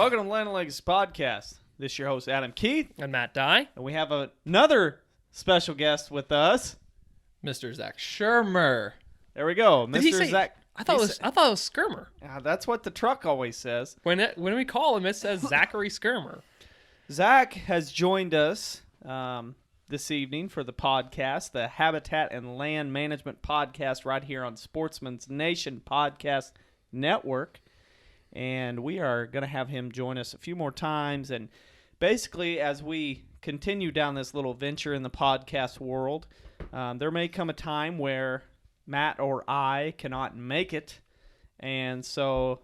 Welcome to the Land&LEGACY podcast. This is your host, Adam Keith. And Matt Dye. And we have another special guest with us. Mr. Zach Shermer. There we go. Did he Mr. say, Zach. I thought it was Skirmer. That's what the truck always says. When we call him, it says Zachary Skirmer. Zach has joined us this evening for the podcast, the Habitat and Land Management podcast right here on Sportsman's Nation Podcast Network. And we are going to have him join us a few more times. And basically, as we continue down this little venture in the podcast world, there may come a time where Matt or I cannot make it. And so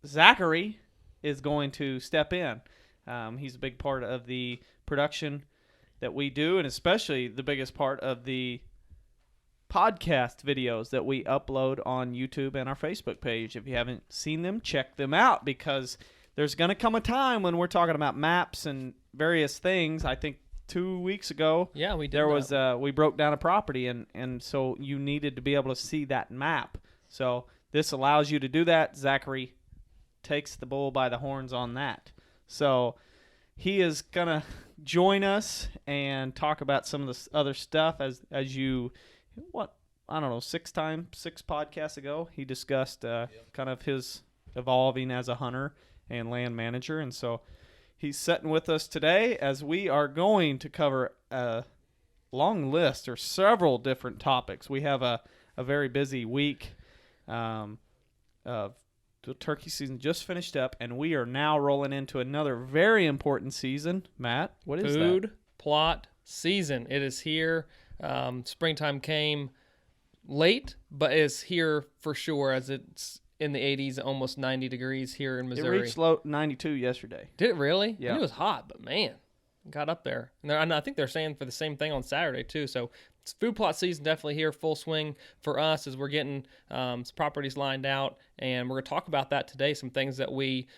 Zachary is going to step in. He's a big part of the production that we do, and especially the biggest part of the podcast videos that we upload on YouTube and our Facebook page. If you haven't seen them, check them out, because there's going to come a time when we're talking about maps and various things. I think 2 weeks ago, yeah, we did. There was we broke down a property, and so you needed to be able to see that map. So this allows you to do that. Zachary takes the bull by the horns on that. So he is gonna join us and talk about some of the other stuff as you. What, I don't know, six podcasts ago, he discussed kind of his evolving as a hunter and land manager. And so he's sitting with us today as we are going to cover a long list or several different topics. We have a very busy week of the turkey season just finished up, and we are now rolling into another very important season. Matt, what is that? Food plot season. It is here. Springtime came late, but is here for sure, as it's in the 80s, almost 90 degrees here in Missouri. It reached low 92 yesterday. Did it really? Yeah. It was hot, but man, it got up there. And I think they're saying for the same thing on Saturday too. So it's food plot season definitely here, full swing for us as we're getting some properties lined out. And we're going to talk about that today, some things that we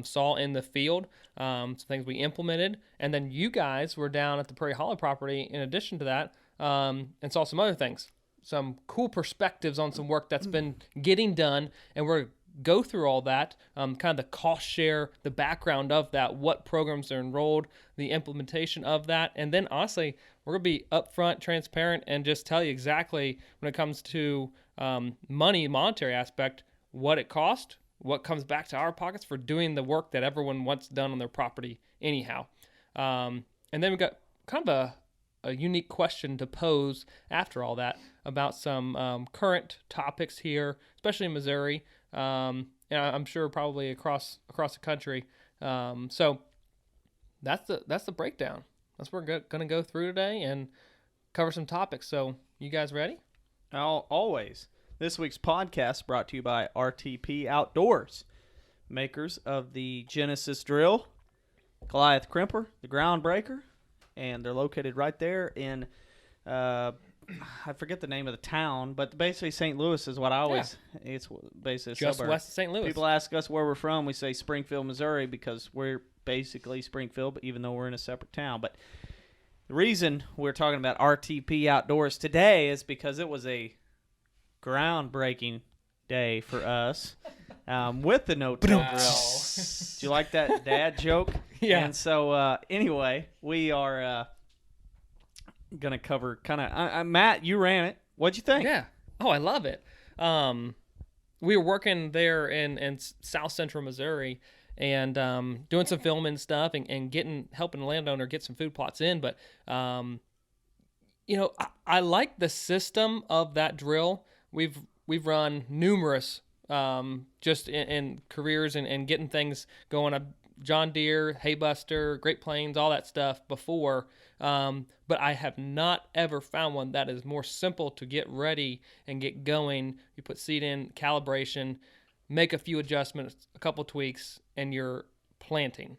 saw in the field, some things we implemented. And then you guys were down at the Praire Hollow property in addition to that, and saw some other things, some cool perspectives on some work that's been getting done. And we're go through all that, kind of the cost share, the background of that, what programs are enrolled, the implementation of that. And then honestly, we're going to be upfront, transparent, and just tell you exactly when it comes to monetary aspect, what it cost, what comes back to our pockets for doing the work that everyone wants done on their property anyhow. And then we got kind of a unique question to pose after all that about some current topics here, especially in Missouri, and I'm sure probably across the country. So that's the breakdown. That's what we're going to go through today and cover some topics. So you guys ready? Always. This week's podcast brought to you by RTP Outdoors, makers of the Genesis Drill, Goliath Crimper, the Groundbreaker, and they're located right there in, I forget the name of the town, but basically St. Louis is what I always, it's basically a just suburb. West of St. Louis. People ask us where we're from. We say Springfield, Missouri, because we're basically Springfield, even though we're in a separate town. But the reason we're talking about RTP Outdoors today is because it was a groundbreaking day for us with the no-till drill. Did you like that dad joke? Yeah. And so anyway, we are going to cover kind of Matt, you ran it. What'd you think? Yeah. Oh, I love it. We were working there in South Central Missouri and doing some filming stuff and helping the landowner get some food plots in. But, I like the system of that drill. We've run numerous just in careers and getting things going. John Deere, Haybuster, Great Plains, all that stuff before. But I have not ever found one that is more simple to get ready and get going. You put seed in, calibration, make a few adjustments, a couple tweaks, and you're planting.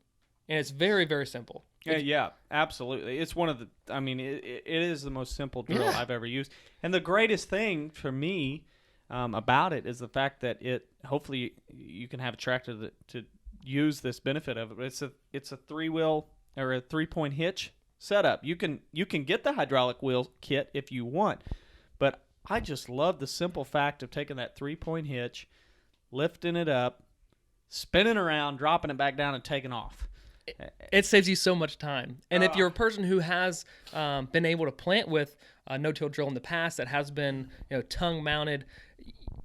And it's very, very simple. Yeah, absolutely. It's one of the, it is the most simple drill I've ever used. And the greatest thing for me about it is the fact that hopefully you can have a tractor to use this benefit of it. But it's a 3-wheel or a 3-point hitch setup. You can get the hydraulic wheel kit if you want, but I just love the simple fact of taking that 3-point hitch, lifting it up, spinning around, dropping it back down, and taking off. It saves you so much time. And if you're a person who has been able to plant with a no-till drill in the past that has been, tongue mounted,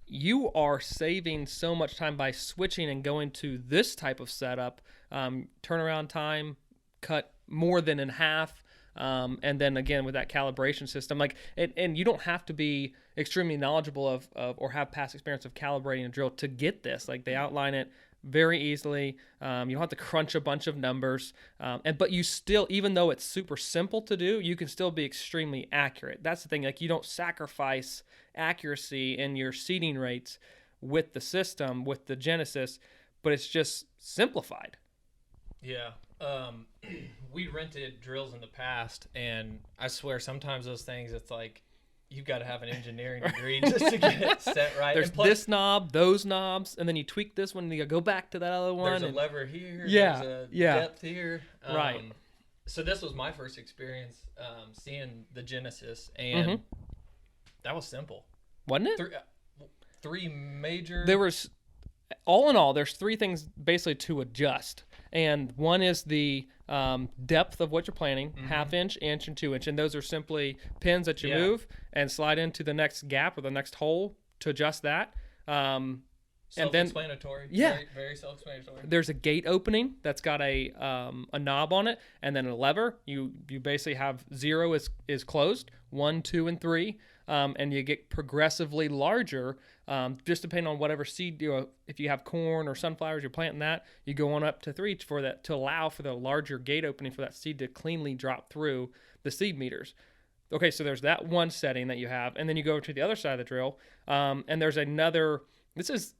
you are saving so much time by switching and going to this type of setup. Turnaround time cut more than in half. And then again with that calibration system, and you don't have to be extremely knowledgeable of or have past experience of calibrating a drill to get this. Like, they outline it very easily. You don't have to crunch a bunch of numbers, but you still, even though it's super simple to do, you can still be extremely accurate. That's the thing. Like, you don't sacrifice accuracy in your seeding rates with the system, with the Genesis, but it's just simplified. Yeah. We rented drills in the past, and I swear sometimes those things, it's like you've got to have an engineering degree just to get it set right. There's this knob, those knobs, and then you tweak this one and you go back to that other one. There's a lever here. Yeah. There's a depth here. Right. So this was my first experience seeing the Genesis, and that was simple. Wasn't it? Three major... There was, all in all, there's three things basically to adjust. And one is the depth of what you're planting, half inch, inch, and 2 inch. And those are simply pins that you move and slide into the next gap or the next hole to adjust that. Self-explanatory. Yeah. Very, very self-explanatory. There's a gate opening that's got a knob on it, and then a lever. You basically have 0 is closed, 1, 2, and 3. And you get progressively larger, just depending on whatever seed, if you have corn or sunflowers, you're planting that, you go on up to 3 for that, to allow for the larger gate opening for that seed to cleanly drop through the seed meters. Okay, so there's that one setting that you have, and then you go to the other side of the drill, and there's another. This is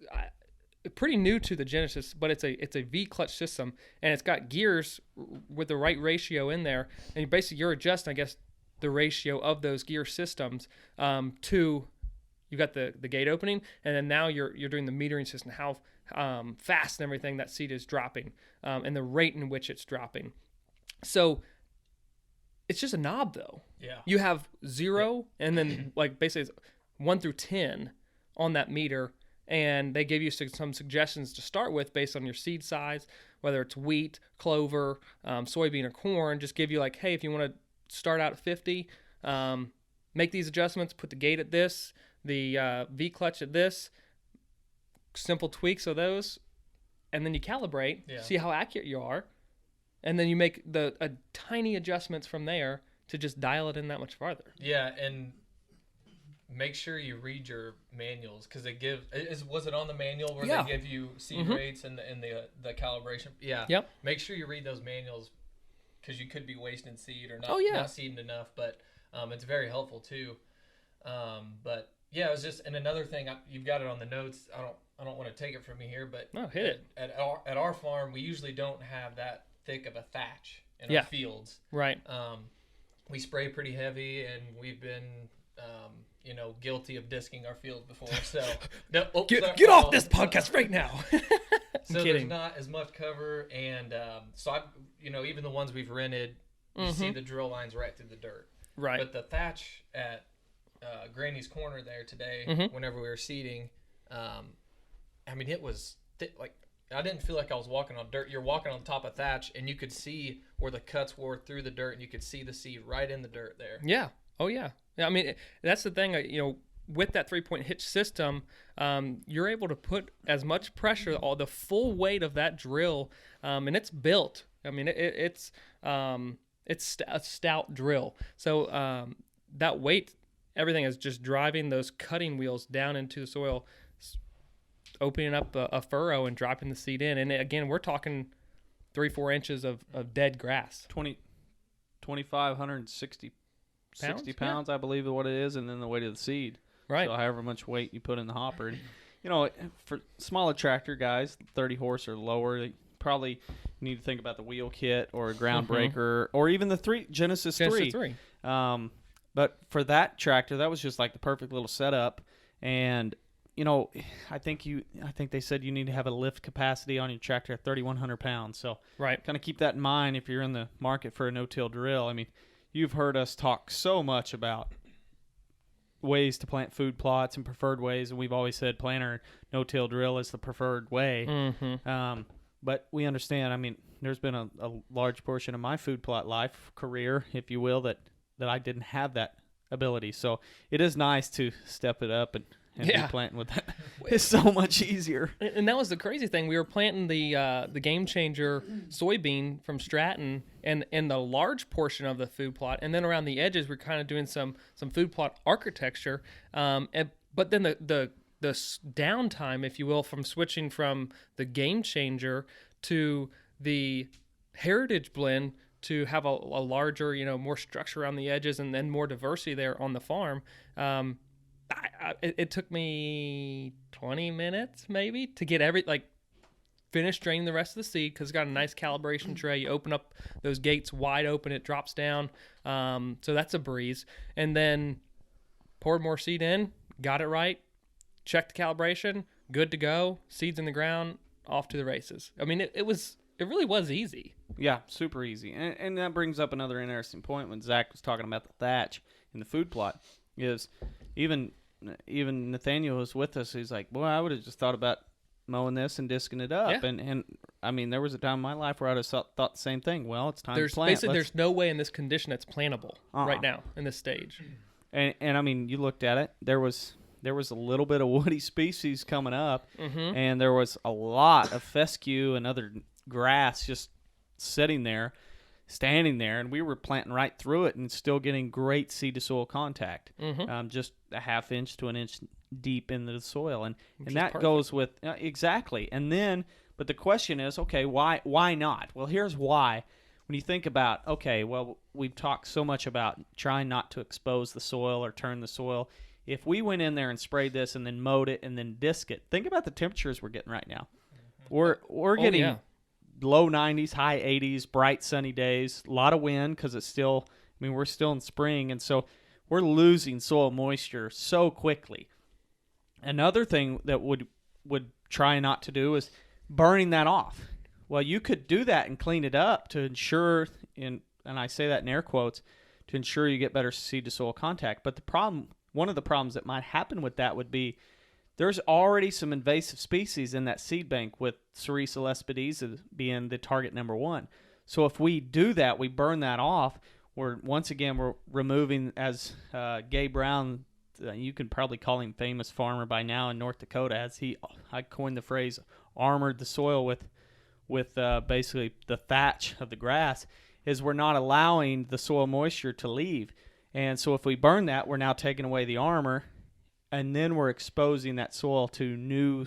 pretty new to the Genesis, but it's a V clutch system, and it's got gears with the right ratio in there, and basically you're adjusting, I guess, the ratio of those gear systems to, you've got the gate opening, and then now you're doing the metering system, how fast and everything that seed is dropping, and the rate in which it's dropping. So it's just a knob, though. Yeah. You have 0 and then basically it's 1 through 10 on that meter, and they give you some suggestions to start with based on your seed size, whether it's wheat, clover, soybean, or corn. Just give you hey, if you want to start out at 50, make these adjustments, put the gate at this, the V clutch at this, simple tweaks of those, and then you calibrate, see how accurate you are, and then you make the tiny adjustments from there to just dial it in that much farther. Yeah, and make sure you read your manuals, because was it on the manual where they give you seed rates and the calibration? Yeah. Yep. Make sure you read those manuals, because you could be wasting seed or not seeding enough, but it's very helpful too. But yeah, it was just, and another thing, you've got it on the notes. I don't want to take it from you here, but hit it. At our farm, we usually don't have that thick of a thatch in our fields. Right. We spray pretty heavy, and we've been guilty of disking our fields before. So get off this podcast right now. So there's not as much cover, and even the ones we've rented, you see the drill lines right through the dirt. Right. But the thatch at Granny's Corner there today, whenever we were seeding, it was thick. I didn't feel like I was walking on dirt. You're walking on top of thatch, and you could see where the cuts were through the dirt, and you could see the seed right in the dirt there. Yeah. Oh yeah. That's the thing. With that 3-point hitch system, you're able to put as much pressure, all the full weight of that drill, and it's built. It's a stout drill. So that weight, everything is just driving those cutting wheels down into the soil, opening up a furrow and dropping the seed in. And again, we're talking 3-4 inches of dead grass. 2,560 60 pounds, I believe, is what it is, and then the weight of the seed. Right. So however much weight you put in the hopper. And, for smaller tractor guys, 30 horse or lower, they probably need to think about the wheel kit or a ground breaker or even the Genesis 3. But for that tractor, that was just the perfect little setup. And, I think they said you need to have a lift capacity on your tractor at 3,100 pounds. So right. Kind of keep that in mind if you're in the market for a no-till drill. You've heard us talk so much about ways to plant food plots and preferred ways, and we've always said planter no-till drill is the preferred way. Mm-hmm. But we understand. I mean, there's been a large portion of my food plot life career, if you will, that I didn't have that ability. So it is nice to step it up and be planting with that. It's so much easier. And that was the crazy thing. We were planting the Game Changer soybean from Stratton and the large portion of the food plot, and then around the edges we're kind of doing some food plot architecture. But then the downtime, if you will, from switching from the Game Changer to the Heritage Blend to have a larger, more structure around the edges and then more diversity there on the farm. It took me 20 minutes maybe to get finish draining the rest of the seed, because it's got a nice calibration tray. You open up those gates wide open, it drops down. So that's a breeze. And then poured more seed in, got it right, checked the calibration, good to go, seeds in the ground, off to the races. I mean, it really was easy. Yeah, super easy. And that brings up another interesting point when Zach was talking about the thatch in the food plot, is even Nathaniel was with us. He's like, boy, I would have just thought about mowing this and disking it up. Yeah. And I mean, there was a time in my life where I would have thought the same thing. Well, it's time to plant. Basically, there's no way in this condition that's plantable right now in this stage. And I mean, you looked at it. There was a little bit of woody species coming up, and there was a lot of fescue and other grass just standing there, and we were planting right through it and still getting great seed to soil contact, just a half inch to an inch deep into the soil, and that goes with exactly. And then, but the question is, okay, why not? Well, here's why. When you think about, okay, well, we've talked so much about trying not to expose the soil or turn the soil. If we went in there and sprayed this and then mowed it and then disked it, think about the temperatures we're getting right now. We're getting low 90s, high 80s, bright sunny days, a lot of wind because it's still, I mean, we're still in spring, and so we're losing soil moisture so quickly. Another thing that would try not to do is burning that off. Well, you could do that and clean it up to ensure, and I say that in air quotes, to ensure you get better seed to soil contact. But one of the problems that might happen with that would be there's already some invasive species in that seed bank, with Sericea lespedeza being the target number one. So if we do that, we burn that off, we're removing, as Gabe Brown, you can probably call him famous farmer by now in North Dakota, as I coined the phrase, armored the soil with basically the thatch of the grass, is we're not allowing the soil moisture to leave. And so if we burn that, we're now taking away the armor, and then we're exposing that soil to new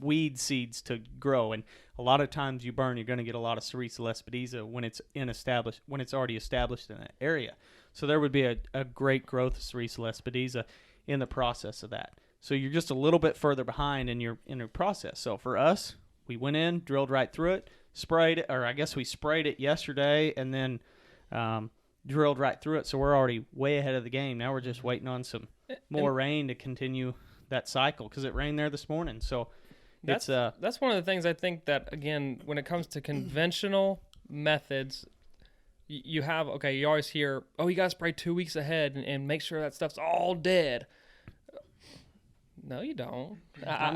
weed seeds to grow. And a lot of times you burn, you're going to get a lot of Sericea lespedeza when it's already established in that area. So there would be a great growth of Sericea lespedeza in the process of that. So you're just a little bit further behind in your process. So for us, we went in, drilled right through it, sprayed it, or I guess we sprayed it yesterday, and then drilled right through it. So we're already way ahead of the game. Now we're just waiting on some more rain to continue that cycle, because it rained there this morning. So that's one of the things I think that, again, when it comes to conventional methods, you always hear, oh, you got to spray 2 weeks ahead and make sure that stuff's all dead. No, you don't.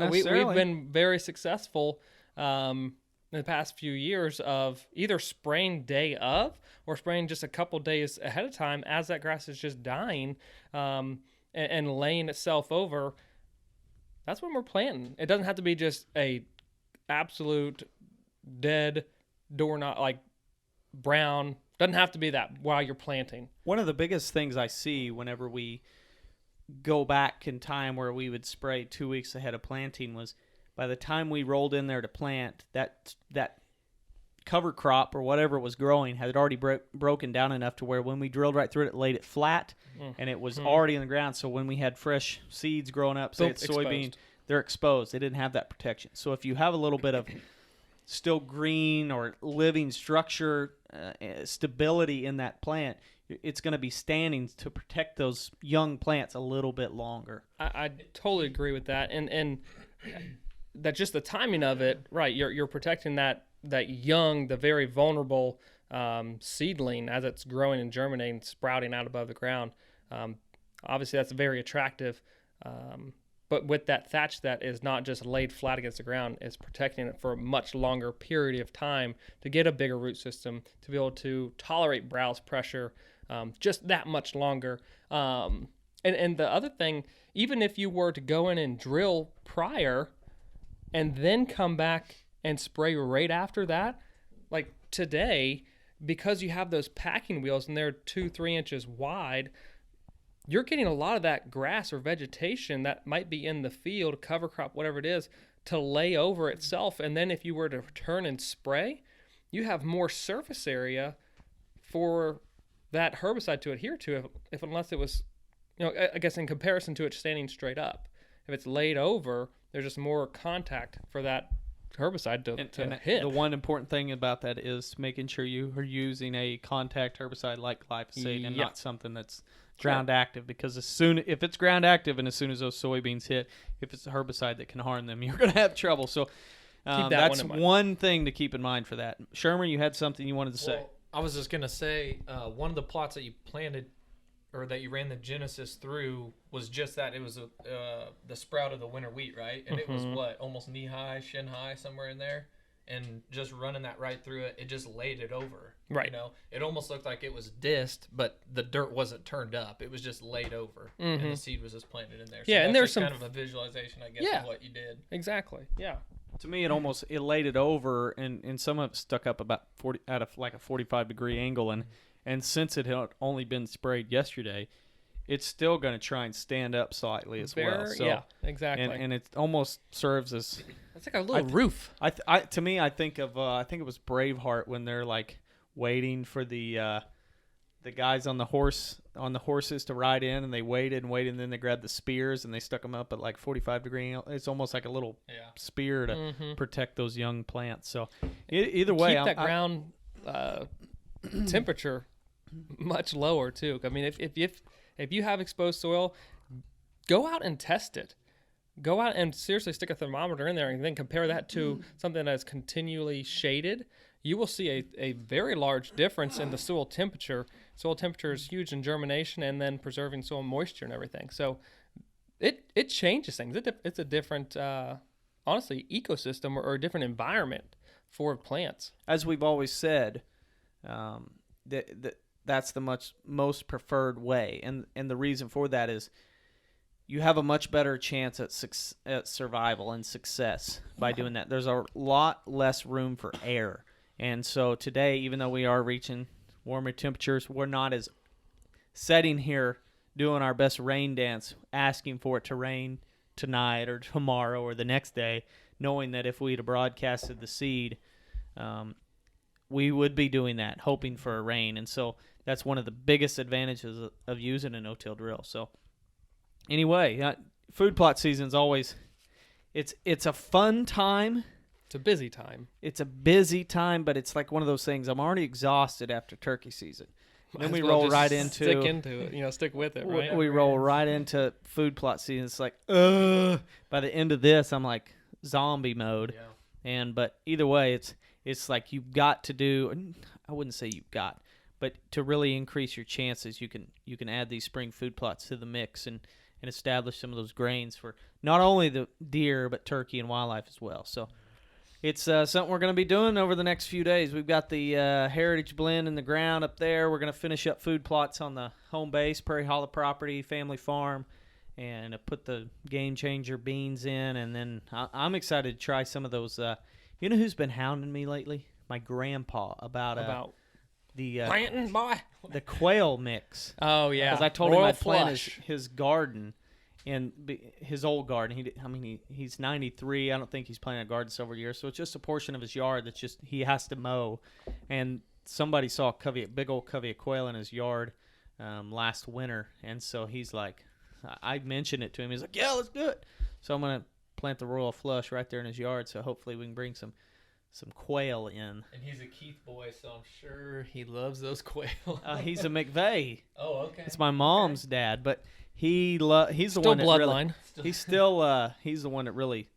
We've been very successful in the past few years of either spraying day of or spraying just a couple days ahead of time as that grass is just dying and laying itself over. That's when we're planting. It doesn't have to be just a absolute dead doorknob, like brown. Doesn't have to be that while you're planting. One of the biggest things I see whenever we go back in time where we would spray 2 weeks ahead of planting was, by the time we rolled in there to plant, that cover crop or whatever was growing had already broken down enough to where when we drilled right through it, it laid it flat, and it was already in the ground. So when we had fresh seeds growing up, say it's soybean, they're exposed. They didn't have that protection. So if you have a little bit of still green or living structure, stability in that plant, it's going to be standing to protect those young plants a little bit longer. I totally agree with that, and that just the timing of it, right? You're protecting that young, the very vulnerable seedling as it's growing and germinating, sprouting out above the ground. obviously that's very attractive. But with that thatch that is not just laid flat against the ground, it's protecting it for a much longer period of time to get a bigger root system, to be able to tolerate browse pressure just that much longer. And the other thing, even if you were to go in and drill prior and then come back and spray right after that, like today, because you have those packing wheels and they're 2-3 inches wide, you're getting a lot of that grass or vegetation that might be in the field, cover crop, whatever it is, to lay over itself. And then if you were to turn and spray, you have more surface area for that herbicide to adhere to, if unless it was, I guess in comparison to it standing straight up. If it's laid over, there's just more contact for that herbicide to hit. The one important thing about that is making sure you are using a contact herbicide like glyphosate and not something that's ground active, because if it's ground active and as soon as those soybeans hit, if it's a herbicide that can harm them, you're going to have trouble. So that's one thing to keep in mind for that. Sherman, you had something you wanted to say. I was just going to say one of the plots that you planted or that you ran the Genesis through was just that. It was the sprout of the winter wheat, right? And it was almost knee high, shin high, somewhere in there. And just running that right through it, it just laid it over. Right. It almost looked like it was disced, but the dirt wasn't turned up. It was just laid over, and the seed was just planted in there. So and there's some kind of a visualization, I guess, of what you did. Exactly. Yeah. To me, it laid it over, and some of it stuck up about 40 at a 45-degree angle, and since it had only been sprayed yesterday, it's still going to try and stand up slightly as well. So, yeah, exactly. And it almost serves as it's like a little roof. To me, I think of I think it was Braveheart when they're like waiting for the guys on the horses to ride in, and they waited, and then they grabbed the spears and they stuck them up at like 45-degree angle. It's almost like a little spear to protect those young plants. So either way, keep that ground temperature much lower too. I mean, if you have exposed soil, go out and test it. Go out and seriously stick a thermometer in there and then compare that to something that is continually shaded. You will see a very large difference in the soil temperature. Soil temperature is huge in germination and then preserving soil moisture and everything. So it changes things. It's a different, honestly, ecosystem or a different environment for plants. As we've always said, that's the most preferred way, and the reason for that is you have a much better chance at survival and success by doing that. There's a lot less room for error, and so today, even though we are reaching warmer temperatures, we're not as sitting here doing our best rain dance, asking for it to rain tonight or tomorrow or the next day, knowing that if we'd have broadcasted the seed, we would be doing that, hoping for a rain. And so that's one of the biggest advantages of using a no-till drill. So anyway, food plot season is always, it's a fun time. It's a busy time. It's a busy time, but it's like one of those things. I'm already exhausted after turkey season. Then we roll right into it, stick with it, right? We roll right into food plot season. It's like, by the end of this, I'm like zombie mode. Yeah. But either way, it's like you've got to do. I wouldn't say you've got, but to really increase your chances, you can add these spring food plots to the mix and establish some of those grains for not only the deer but turkey and wildlife as well. So it's something we're going to be doing over the next few days. We've got the Heritage Blend in the ground up there. We're going to finish up food plots on the home base, Praire Hollow property, family farm, and put the Game Changer beans in. And then I'm excited to try some of those. You know who's been hounding me lately? My grandpa about the planting, boy? The quail mix. Oh, yeah. Because I told him I'd plant his garden. In his old garden, he's 93. I don't think he's planted a garden several years, so it's just a portion of his yard that's just he has to mow. And somebody saw a big old covey of quail in his yard last winter, and so he's like, I mentioned it to him. He's like, yeah, let's do it. So I'm gonna plant the royal flush right there in his yard, so hopefully we can bring some quail in. And he's a Keith boy, so I'm sure he loves those quail. He's a McVeigh. Oh, okay. It's my mom's dad, but he's the still one that bloodline. He's the one that really,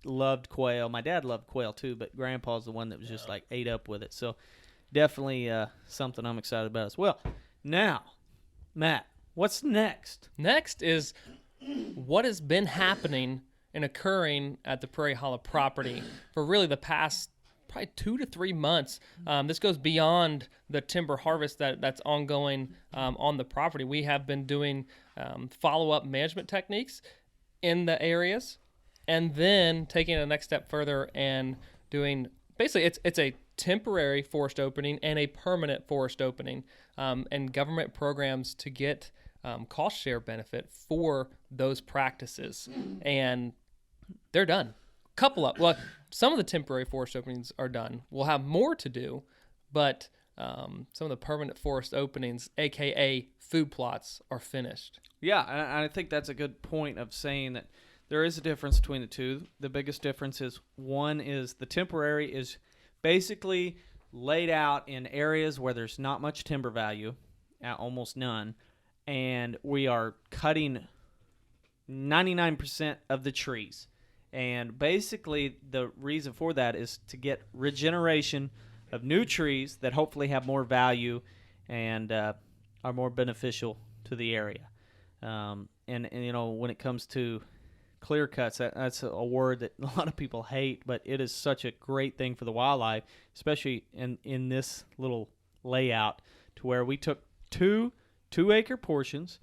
loved quail. My dad loved quail too, but Grandpa's the one that was just like ate up with it. So definitely something I'm excited about as well. Now, Matt, What's next? Next is what has been happening and occurring at the Praire Hollow property for really the past probably 2 to 3 months. This goes beyond the timber harvest that's ongoing on the property. We have been doing follow-up management techniques in the areas, and then taking it a next step further and doing basically it's a temporary forest opening and a permanent forest opening, and government programs to get cost share benefit for those practices, and they're done. Some of the temporary forest openings are done. We'll have more to do, but some of the permanent forest openings, aka food plots, are finished. Yeah, and I think that's a good point of saying that there is a difference between the two. The biggest difference is one is the temporary is basically laid out in areas where there's not much timber value, almost none, and we are cutting 99% of the trees. And basically the reason for that is to get regeneration of new trees that hopefully have more value and are more beneficial to the area. And you know, when it comes to clear cuts, that's a word that a lot of people hate, but it is such a great thing for the wildlife, especially in this little layout, to where we took two 2-acre portions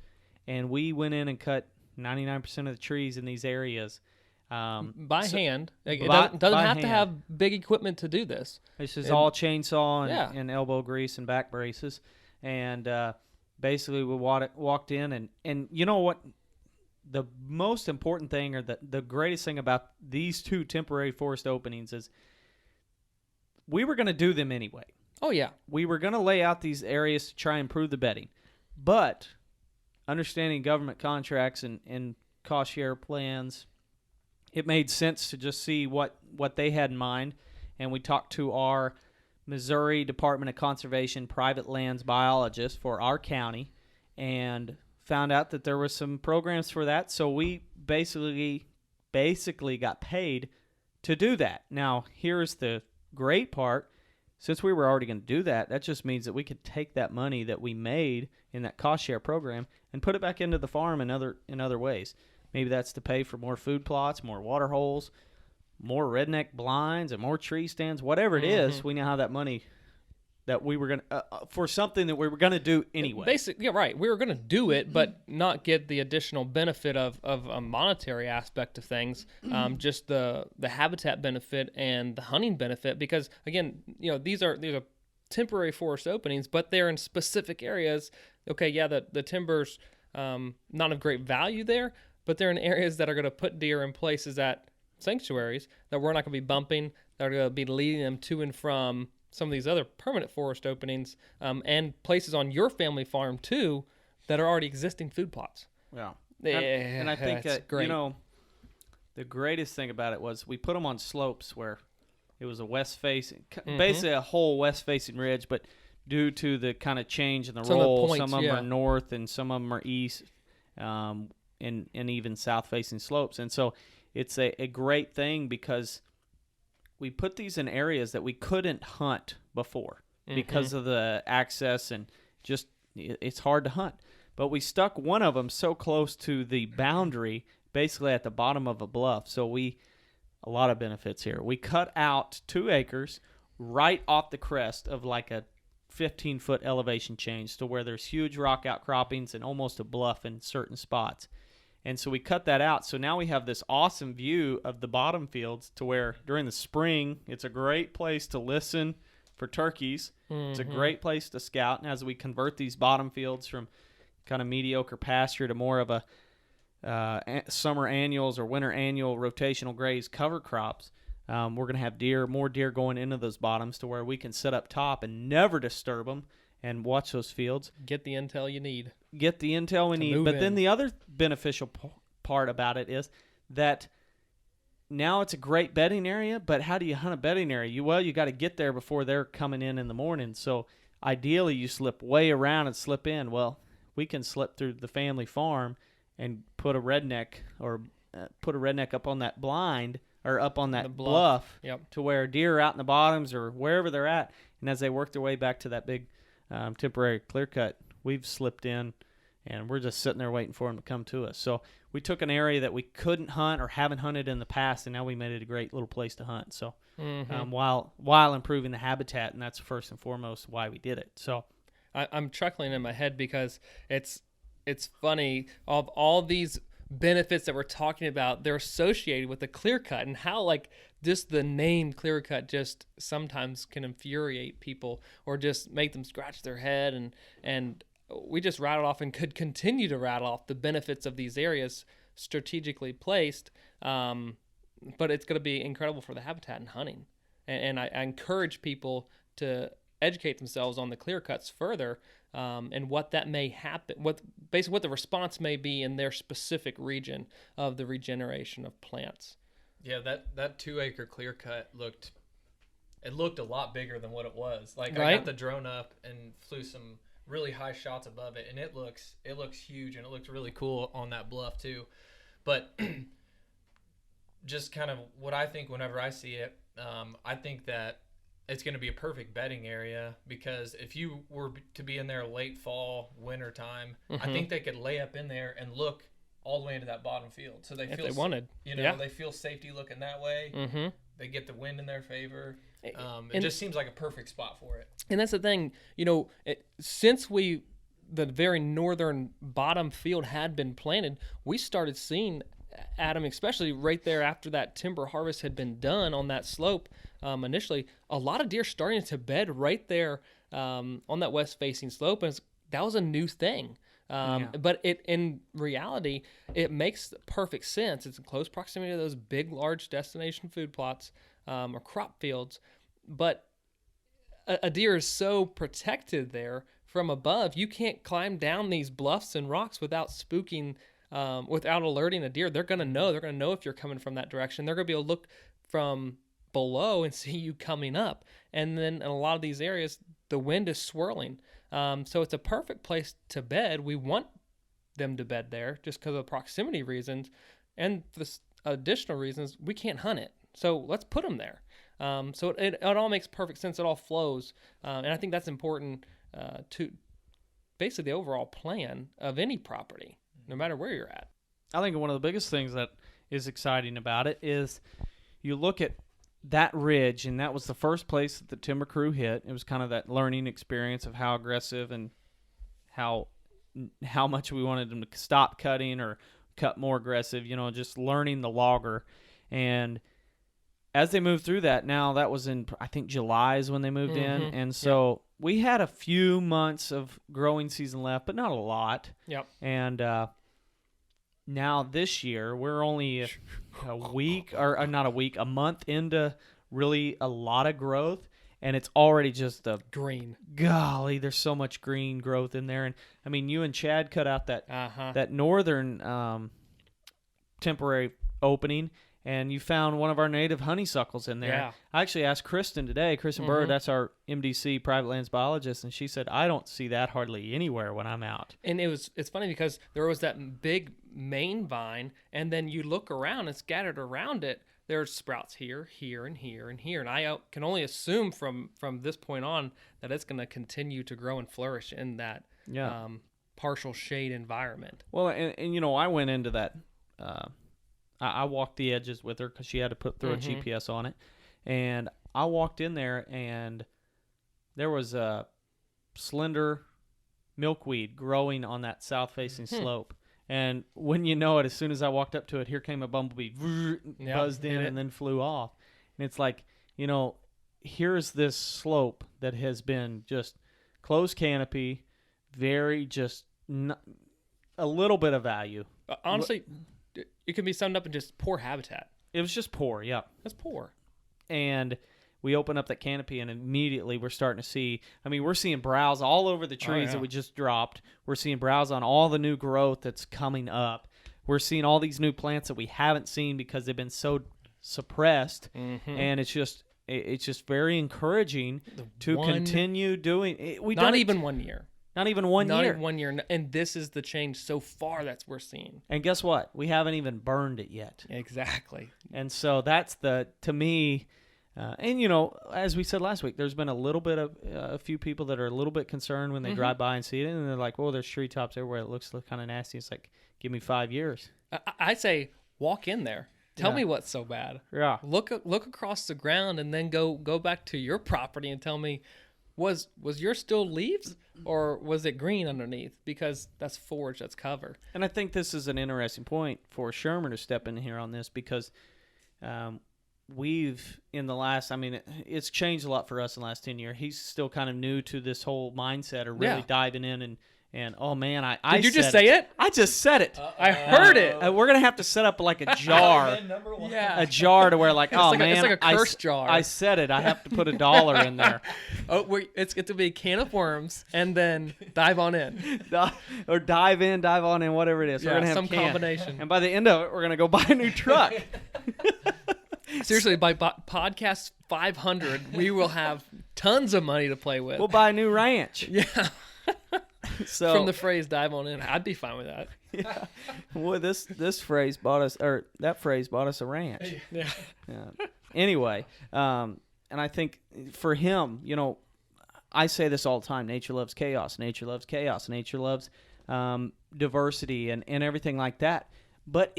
and we went in and cut 99% of the trees in these areas. By hand. It doesn't have to have big equipment to do this. This is all chainsaw and elbow grease and back braces. And basically we walked in and you know what? The most important thing, or the greatest thing about these two temporary forest openings, is we were going to do them anyway. Oh, yeah. We were going to lay out these areas to try and improve the bedding. But understanding government contracts and cost share plans, it made sense to just see what they had in mind. And we talked to our Missouri Department of Conservation private lands biologist for our county and found out that there were some programs for that. So we basically got paid to do that. Now, here's the great part. Since we were already going to do that, that just means that we could take that money that we made in that cost share program and put it back into the farm in other ways. Maybe that's to pay for more food plots, more water holes, more redneck blinds, and more tree stands. Whatever it is, we now have that money that we were going to for something that we were going to do anyway. Yeah, right. We were going to do it, but not get the additional benefit of a monetary aspect of things, just the habitat benefit and the hunting benefit. Because again, you know, these are temporary forest openings, but they're in specific areas. Okay, yeah, the timber's not of great value there, but they're in areas that are going to put deer in places at sanctuaries that we're not going to be bumping, that are going to be leading them to and from some of these other permanent forest openings, and places on your family farm too that are already existing food plots. Yeah, and I think great. You know, the greatest thing about it was we put them on slopes where it was a west-facing, basically a whole west-facing ridge, but due to the kind of change in the roll, some of them are north and some of them are east, and even south-facing slopes, and so it's a great thing because we put these in areas that we couldn't hunt before because of the access and just it's hard to hunt. But we stuck one of them so close to the boundary, basically at the bottom of a bluff. So a lot of benefits here. We cut out 2 acres right off the crest of like a 15-foot elevation change to where there's huge rock outcroppings and almost a bluff in certain spots. And so we cut that out. So now we have this awesome view of the bottom fields to where during the spring, it's a great place to listen for turkeys. It's a great place to scout. And as we convert these bottom fields from kind of mediocre pasture to more of a summer annuals or winter annual rotational graze cover crops, we're going to have more deer going into those bottoms to where we can sit up top and never disturb them and watch those fields. Get the intel you need. But then the other beneficial part about it is that now it's a great bedding area, but how do you hunt a bedding area? You got to get there before they're coming in the morning. So ideally you slip way around and slip in. Well, we can slip through the family farm and put a redneck up on that blind or up on that bluff to where deer are out in the bottoms or wherever they're at. And as they work their way back to that big temporary clear cut, we've slipped in and we're just sitting there waiting for them to come to us. So we took an area that we couldn't hunt or haven't hunted in the past, and now we made it a great little place to hunt. So while improving the habitat, and that's first and foremost why we did it. So I'm chuckling in my head because it's funny, of all these benefits that we're talking about, they're associated with the clear cut, and how like just the name clear cut just sometimes can infuriate people or just make them scratch their head, and we just rattled off and could continue to rattle off the benefits of these areas strategically placed, but it's going to be incredible for the habitat and hunting, and I encourage people to educate themselves on the clear cuts further, and what that may happen, what the response may be in their specific region of the regeneration of plants. Yeah, that 2 acre clear cut looked a lot bigger than what it was. Like, right? I got the drone up and flew some really high shots above it, and it looks huge, and it looks really cool on that bluff too. But just kind of what I think whenever I see it, I think that it's going to be a perfect bedding area, because if you were to be in there late fall, winter time, I think they could lay up in there and look all the way into that bottom field. So they wanted, they feel safety looking that way. They get the wind in their favor. It just seems like a perfect spot for it. And that's the thing, since the very northern bottom field had been planted, we started seeing, Adam, especially right there after that timber harvest had been done on that slope, initially, a lot of deer starting to bed right there on that west-facing slope, and that was a new thing. But in reality, it makes perfect sense. It's in close proximity to those big, large destination food plots or crop fields, but a deer is so protected there from above. You can't climb down these bluffs and rocks without spooking, without alerting a deer. They're going to know. They're going to know if you're coming from that direction. They're going to be able to look from below and see you coming up. And then in a lot of these areas, the wind is swirling. So it's a perfect place to bed. We want them to bed there just because of proximity reasons. And for the additional reasons, we can't hunt it. So let's put them there. So it all makes perfect sense. It all flows. And I think that's important to basically the overall plan of any property, no matter where you're at. I think one of the biggest things that is exciting about it is you look at that ridge, and that was the first place that the timber crew hit. It was kind of that learning experience of how aggressive and how much we wanted them to stop cutting or cut more aggressive, just learning the logger. And as they moved through that, now that was in, I think, July is when they moved in. And so we had a few months of growing season left, but not a lot. Yep. And now this year, we're only a month into really a lot of growth, and it's already just a green. Golly, there's so much green growth in there. And I mean, you and Chad cut out that northern temporary opening, and you found one of our native honeysuckles in there. Yeah. I actually asked Kristen today, Bird, that's our MDC private lands biologist, and she said, I don't see that hardly anywhere when I'm out. And it's funny because there was that big main vine, and then you look around and scattered around it, there's sprouts here, and here, and here. And I can only assume from this point on that it's going to continue to grow and flourish in that partial shade environment. Well, and I went into that I walked the edges with her because she had to put through a GPS on it. And I walked in there, and there was a slender milkweed growing on that south-facing slope. And when you know it, as soon as I walked up to it, here came a bumblebee, buzzed in and then flew off. And it's like, here's this slope that has been just closed canopy, very just a little bit of value. Honestly, it can be summed up in just poor habitat. It was just poor, yeah. That's poor. And we open up that canopy, and immediately we're starting to see, we're seeing browse all over the trees that we just dropped. We're seeing browse on all the new growth that's coming up. We're seeing all these new plants that we haven't seen because they've been so suppressed. And it's just very encouraging to continue doing it. Not even 1 year. Not even one year. Not even 1 year. And this is the change so far that we're seeing. And guess what? We haven't even burned it yet. Exactly. And so that's to me, And, as we said last week, there's been a little bit of a few people that are a little bit concerned when they drive by and see it, and they're like, well, there's treetops everywhere. It looks kind of nasty. It's like, give me 5 years. I say walk in there. Tell me what's so bad. Yeah. Look across the ground and then go back to your property and tell me, was yours still leaves or was it green underneath? Because that's forage, that's cover. And I think this is an interesting point for Sherman to step in here on this because we've in the last, it's changed a lot for us in the last 10 years. He's still kind of new to this whole mindset of really diving in and oh man, I did you just say it? I just said it. I heard it. We're gonna have to set up like a jar, a jar to where like it's like a curse jar. I said it. I have to put $1 in there. It's going to be a can of worms and then dive on in, or dive on in, whatever it is. Yeah, we're gonna have some combination. And by the end of it, we're gonna go buy a new truck. Seriously, by podcast 500, we will have tons of money to play with. We'll buy a new ranch. Yeah. So from the phrase "dive on in," I'd be fine with that. Yeah. Well, this phrase bought us, or that phrase bought us a ranch. Yeah. Anyway, and I think for him, I say this all the time: nature loves chaos. Nature loves chaos. Nature loves diversity and everything like that. But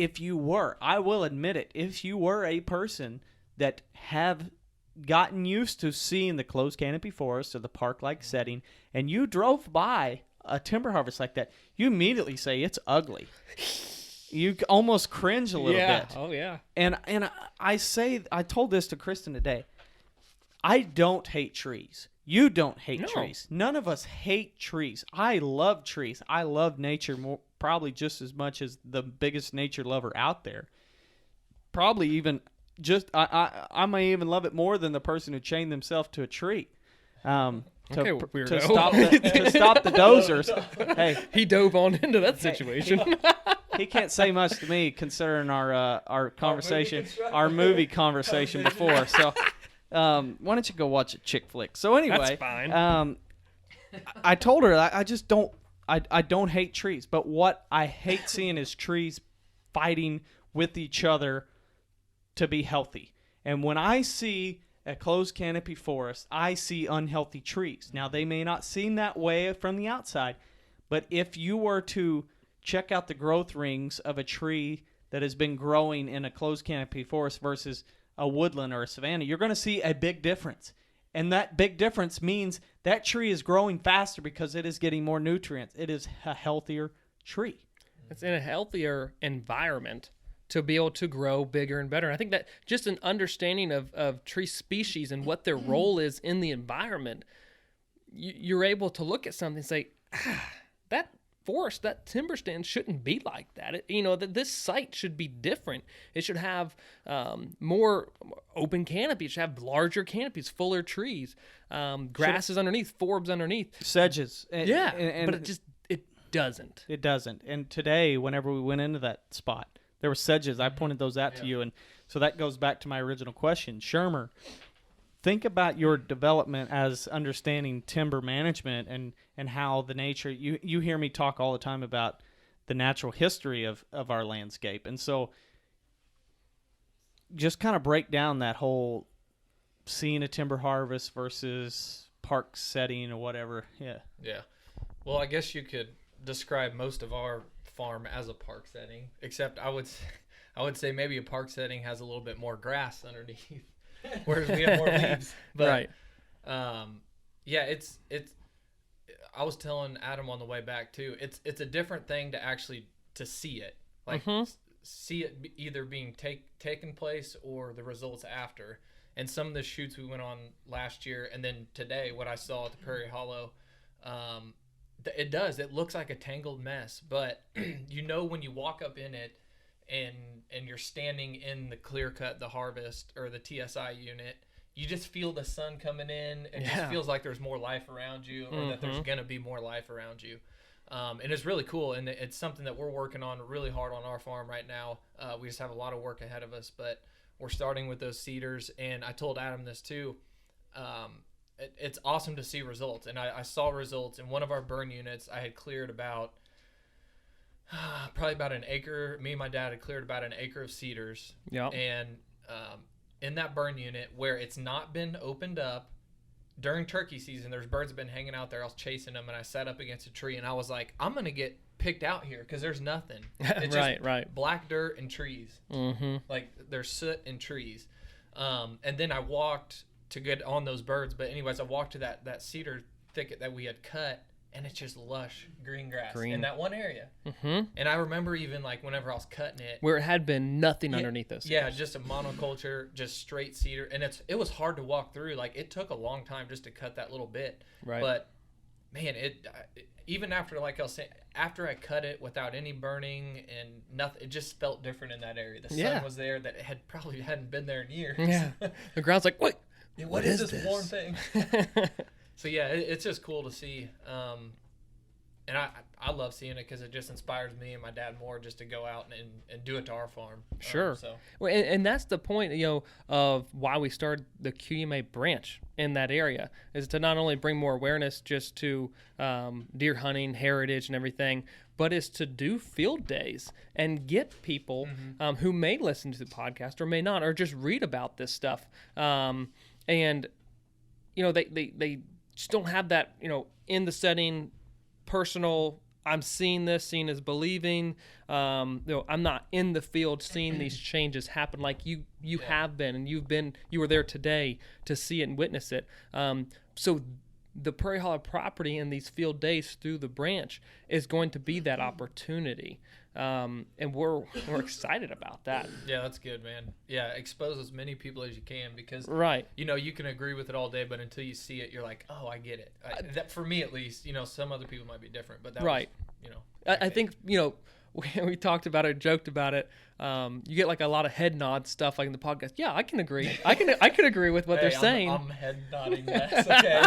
I will admit it, if you were a person that have gotten used to seeing the closed canopy forest or the park-like setting, and you drove by a timber harvest like that, you immediately say it's ugly. You almost cringe a little bit. Oh yeah. And I told this to Kristen today. I don't hate trees. You don't hate trees. None of us hate trees. I love trees. I love nature probably just as much as the biggest nature lover out there. Probably even I may even love it more than the person who chained themselves to a tree. Weirdo. To stop the dozers. Hey, he dove on into that situation. He can't say much to me considering our conversation, our movie conversation before. So, why don't you go watch a chick flick? So anyway, that's fine. I told her I just don't. I don't hate trees, but what I hate seeing is trees fighting with each other to be healthy. And when I see a closed canopy forest, I see unhealthy trees. Now, they may not seem that way from the outside, but if you were to check out the growth rings of a tree that has been growing in a closed canopy forest versus a woodland or a savanna, you're going to see a big difference. And that big difference means that tree is growing faster because it is getting more nutrients. It is a healthier tree. It's in a healthier environment to be able to grow bigger and better. And I think that just an understanding of tree species and what their role is in the environment, you're able to look at something and say, that forest, that timber stand shouldn't be like that. That this site should be different. It should have more open canopy. It should have larger canopies, fuller trees, grasses underneath, forbs underneath. Sedges. But it doesn't. It doesn't. And today, whenever we went into that spot, there were sedges. I pointed those out to you. And so that goes back to my original question. Shermer, think about your development as understanding timber management and how the nature, you hear me talk all the time about the natural history of our landscape. And so just kind of break down that whole seeing a timber harvest versus park setting or whatever. Yeah. Yeah. Well, I guess you could describe most of our farm as a park setting, except I would say maybe a park setting has a little bit more grass underneath, whereas we have more leaves. But, right. It's. I was telling Adam on the way back too. It's a different thing to actually to see it, like see it either being taken place or the results after. And some of the shoots we went on last year, and then today, what I saw at the Praire Hollow. It looks like a tangled mess, but when you walk up in it and you're standing in the clear cut, the harvest or the TSI unit, you just feel the sun coming in and it just feels like there's more life around you or that there's going to be more life around you. And it's really cool. And it's something that we're working on really hard on our farm right now. We just have a lot of work ahead of us, but we're starting with those cedars. And I told Adam this too. It's awesome to see results, and I saw results in one of our burn units. I had cleared probably about an acre. Me and my dad had cleared about an acre of cedars. Yeah. And in that burn unit where it's not been opened up. During turkey season, there's birds have been hanging out there. I was chasing them, and I sat up against a tree, and I was like, I'm going to get picked out here because there's nothing. It's right. Black dirt and trees. Mm-hmm. Like, there's soot and trees. And then I walked to get on those birds. But anyways, I walked to that cedar thicket that we had cut, and it's just lush green grass in that one area. Mm-hmm. And I remember even, like, whenever I was cutting it. Where it had been nothing underneath those. Yeah, just a monoculture, just straight cedar. And it was hard to walk through. Like, it took a long time just to cut that little bit. Right. But, man, even after, like I was saying, after I cut it without any burning and nothing, it just felt different in that area. The sun was there that it probably hadn't been there in years. Yeah. The ground's like, wait, what is this warm thing? So, yeah, it's just cool to see. And I love seeing it because it just inspires me and my dad more just to go out and do it to our farm. Sure. Well, and that's the point, of why we started the QMA branch in that area, is to not only bring more awareness just to deer hunting, heritage, and everything, but is to do field days and get people who may listen to the podcast or may not, or just read about this stuff. And, they just don't have that, in the setting, personal, I'm seeing this, seeing is believing. I'm not in the field seeing these changes happen like you have been, and you were there today to see it and witness it. So the Praire Hollow property and these field days through the branch is going to be that opportunity. And we're excited about that. Yeah, that's good, man. Yeah, expose as many people as you can because right. You can agree with it all day, but until you see it, you're like, oh, I get it. That for me at least. Some other people might be different, but that right. Was, I think we talked about it, joked about it. You get like a lot of head nod stuff like in the podcast. Yeah, I can agree. I can agree with what they're saying. I'm head nodding. That's okay.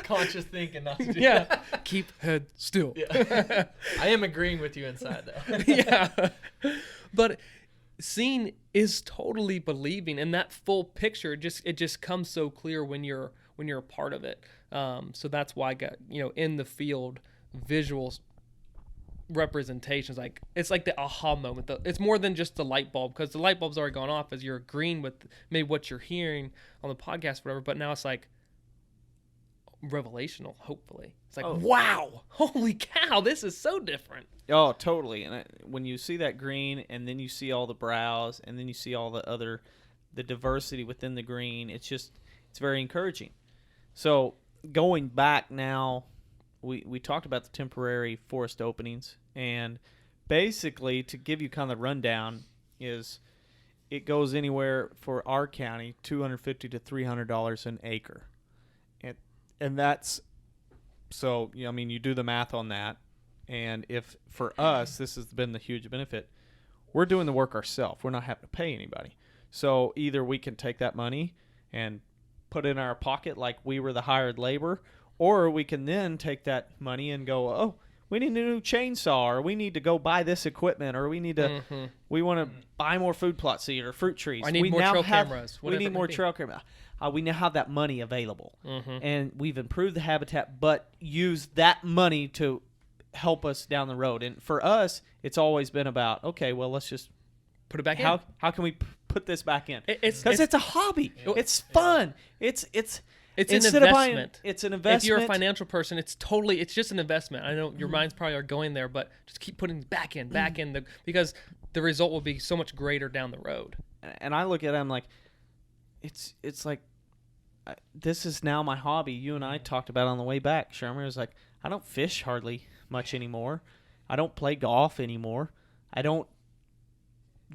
Conscious thinking not to do that. Keep head still. Yeah. I am agreeing with you inside though. Yeah. But seeing is totally believing, and that full picture it just comes so clear when you're a part of it. So that's why I got, in the field visuals representations, like it's like the aha moment. It's more than just the light bulb, because the light bulb's already gone off as you're agreeing with maybe what you're hearing on the podcast, whatever. But now it's like revelational, hopefully. It's like, wow, holy cow, this is so different. Oh, totally. And when you see that green, and then you see all the browse, and then you see all the diversity within the green, it's very encouraging. So going back now, we talked about the temporary forest openings, and basically to give you kind of the rundown is it goes anywhere for our county $250 to $300 an acre. And that's, so, you do the math on that. And if for us, this has been the huge benefit, we're doing the work ourselves. We're not having to pay anybody. So either we can take that money and put it in our pocket like we were the hired labor, or we can then take that money and go, oh, we need a new chainsaw, or we need to go buy this equipment, or we need to, we want to buy more food plot seed or fruit trees. I need more trail cameras. We need more trail cameras. We now have that money available, and we've improved the habitat, but use that money to help us down the road. And for us, it's always been about, okay, well, let's just put it back in. How can we put this back in? Because it's a hobby. It's fun. It's an investment. It's an investment. If you're a financial person, it's just an investment. I know your minds probably are going there, but just keep putting back in, because the result will be so much greater down the road. And I look at it, I'm like, it's like, this is now my hobby. You and I talked about it on the way back. Sherman was like, I don't fish hardly much anymore. I don't play golf anymore. I don't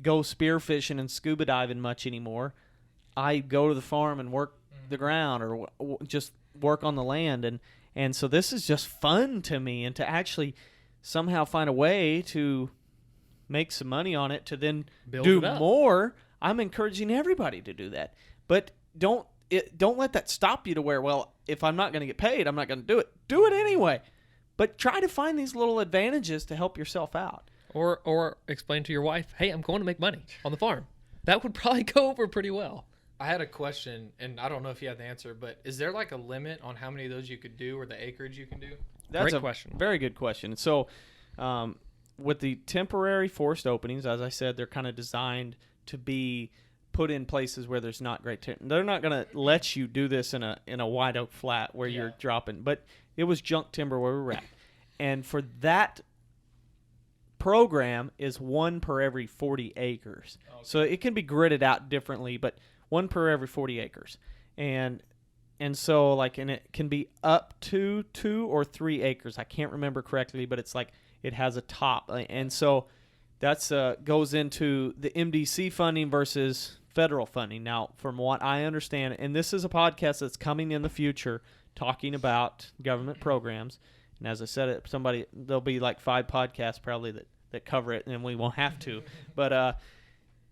go spearfishing and scuba diving much anymore. I go to the farm and work the ground, or just work on the land. And so this is just fun to me, and to actually somehow find a way to make some money on it to then do more. I'm encouraging everybody to do that. But don't let that stop you to where, well, if I'm not going to get paid, I'm not going to do it. Do it anyway. But try to find these little advantages to help yourself out. Or explain to your wife, hey, I'm going to make money on the farm. That would probably go over pretty well. I had a question, and I don't know if you have the answer, but is there like a limit on how many of those you could do, or the acreage you can do? That's Great question. Very good question. So with the temporary forest openings, as I said, they're kind of designed to be put in places where there's not great they're not going to let you do this in a white oak flat where you're dropping, but it was junk timber where we were at. And for that program is 1 per every 40 acres. Okay. So it can be gridded out differently, but 1 per every 40 acres. And so and it can be up to 2 or 3 acres. I can't remember correctly, but it's like it has a top. And so that's goes into the MDC funding versus federal funding. Now, from what I understand, and this is a podcast that's coming in the future talking about government programs. And as I said, there'll be like 5 podcasts probably that cover it, and we won't have to. But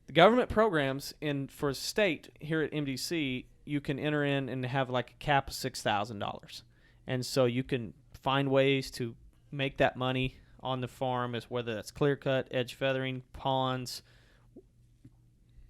the government programs for state here at MDC, you can enter in and have like a cap of $6,000. And so you can find ways to make that money on the farm, as whether that's clear cut, edge feathering, ponds,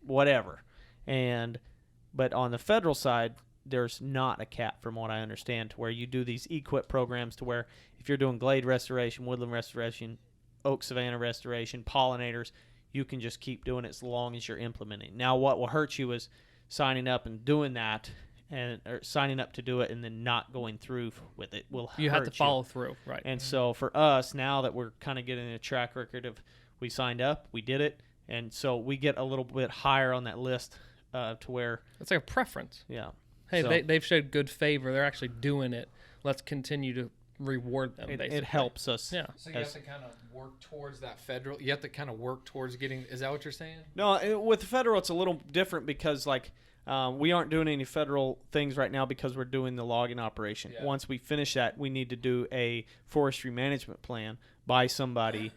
whatever. But on the federal side, there's not a cap, from what I understand, to where you do these equip programs to where if you're doing glade restoration, woodland restoration, oak savanna restoration, pollinators, you can just keep doing it as long as you're implementing. Now, what will hurt you is signing up and doing that, or signing up to do it and then not going through with it will hurt you. You have to follow through, right? And so for us, now that we're kind of getting a track record of we signed up, we did it, and so we get a little bit higher on that list to where it's like a preference. Yeah. Hey, so, they've showed good favor. They're actually doing it. Let's continue to reward them. It helps us. Yeah. So you have to kind of work towards that federal. You have to kind of work towards getting. Is that what you're saying? No, with the federal, it's a little different because we aren't doing any federal things right now because we're doing the logging operation. Yeah. Once we finish that, we need to do a forestry management plan by somebody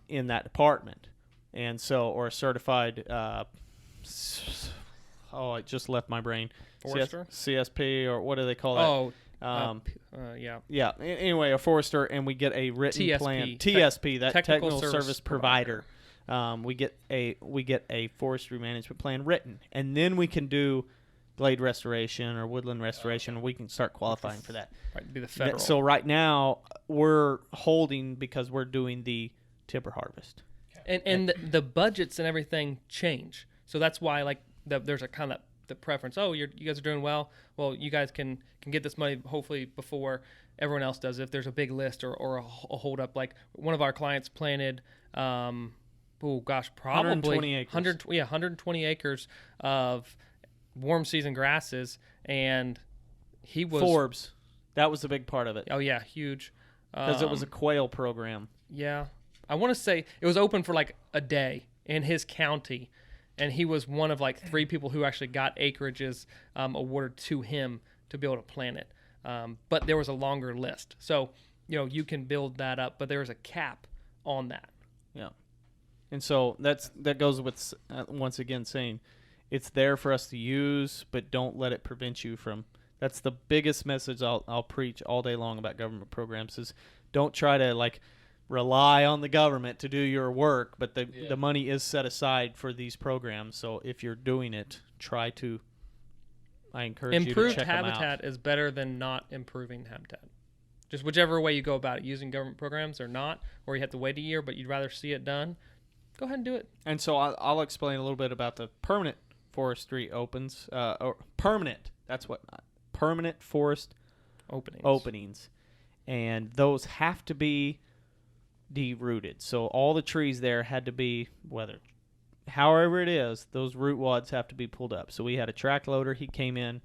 in that department, and so or a certified. It just left my brain. Forester? CSP, or what do they call that? Yeah. Yeah. Anyway, a forester, and we get a written TSP, plan. TSP, that technical service provider. We get a forestry management plan written, and then we can do glade restoration or woodland restoration. We can start qualifying for that. Right, be the federal. So right now we're holding because we're doing the timber harvest. And the budgets and everything change. So that's why there's a kind of the preference. Oh, you guys are doing well. Well, you guys can get this money hopefully before everyone else does. If there's a big list or a hold up, like one of our clients planted, probably 120 acres. 120 acres of warm season grasses, and he was Forbes. That was the big part of it. Oh yeah, huge. Because it was a quail program. Yeah, I want to say it was open for like a day in his county. And he was one of 3 people who actually got acreages awarded to him to be able to plant it. But there was a longer list. So, you can build that up, but there is a cap on that. Yeah. And so that goes with, once again, saying it's there for us to use, but don't let it prevent you from. That's the biggest message I'll preach all day long about government programs is don't try to, rely on the government to do your work, but the money is set aside for these programs. So if you're doing it, I encourage you to check them out. Improved habitat is better than not improving habitat. Just whichever way you go about it, using government programs or not, or you have to wait a year, but you'd rather see it done, go ahead and do it. And so I'll explain a little bit about the permanent forestry permanent forest openings. And those have to be de-rooted. So all the trees there had to be, however it is, those root wads have to be pulled up. So we had a track loader. He came in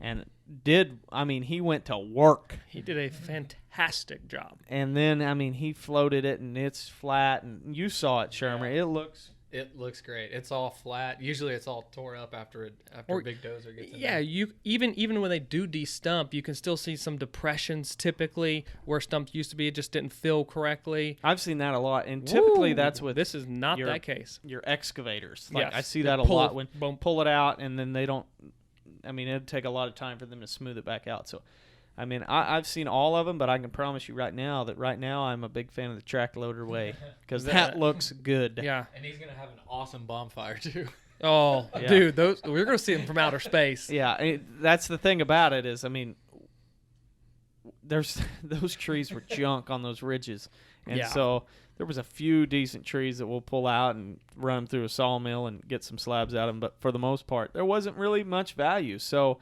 and he went to work. He did a fantastic job. And then, he floated it, and it's flat. And you saw it, Shermer. Yeah. It looks great. It's all flat. Usually it's all tore up after a big dozer gets in there. You even when they do de-stump, you can still see some depressions typically where stumps used to be. It just didn't fill correctly. I've seen that a lot, and typically that's with this is not that case. Your excavators. Yes. I see they that a lot when pull it out, and then they don't. It'd take a lot of time for them to smooth it back out. So, I've seen all of them, but I can promise you right now I'm a big fan of the track loader way because that looks good. Yeah. And he's going to have an awesome bonfire we're dude, we're going to see them from outer space. Yeah. That's the thing about it is, there's those trees were junk on those ridges. And so there was a few decent trees that we'll pull out and run them through a sawmill and get some slabs out of them. But for the most part, there wasn't really much value. So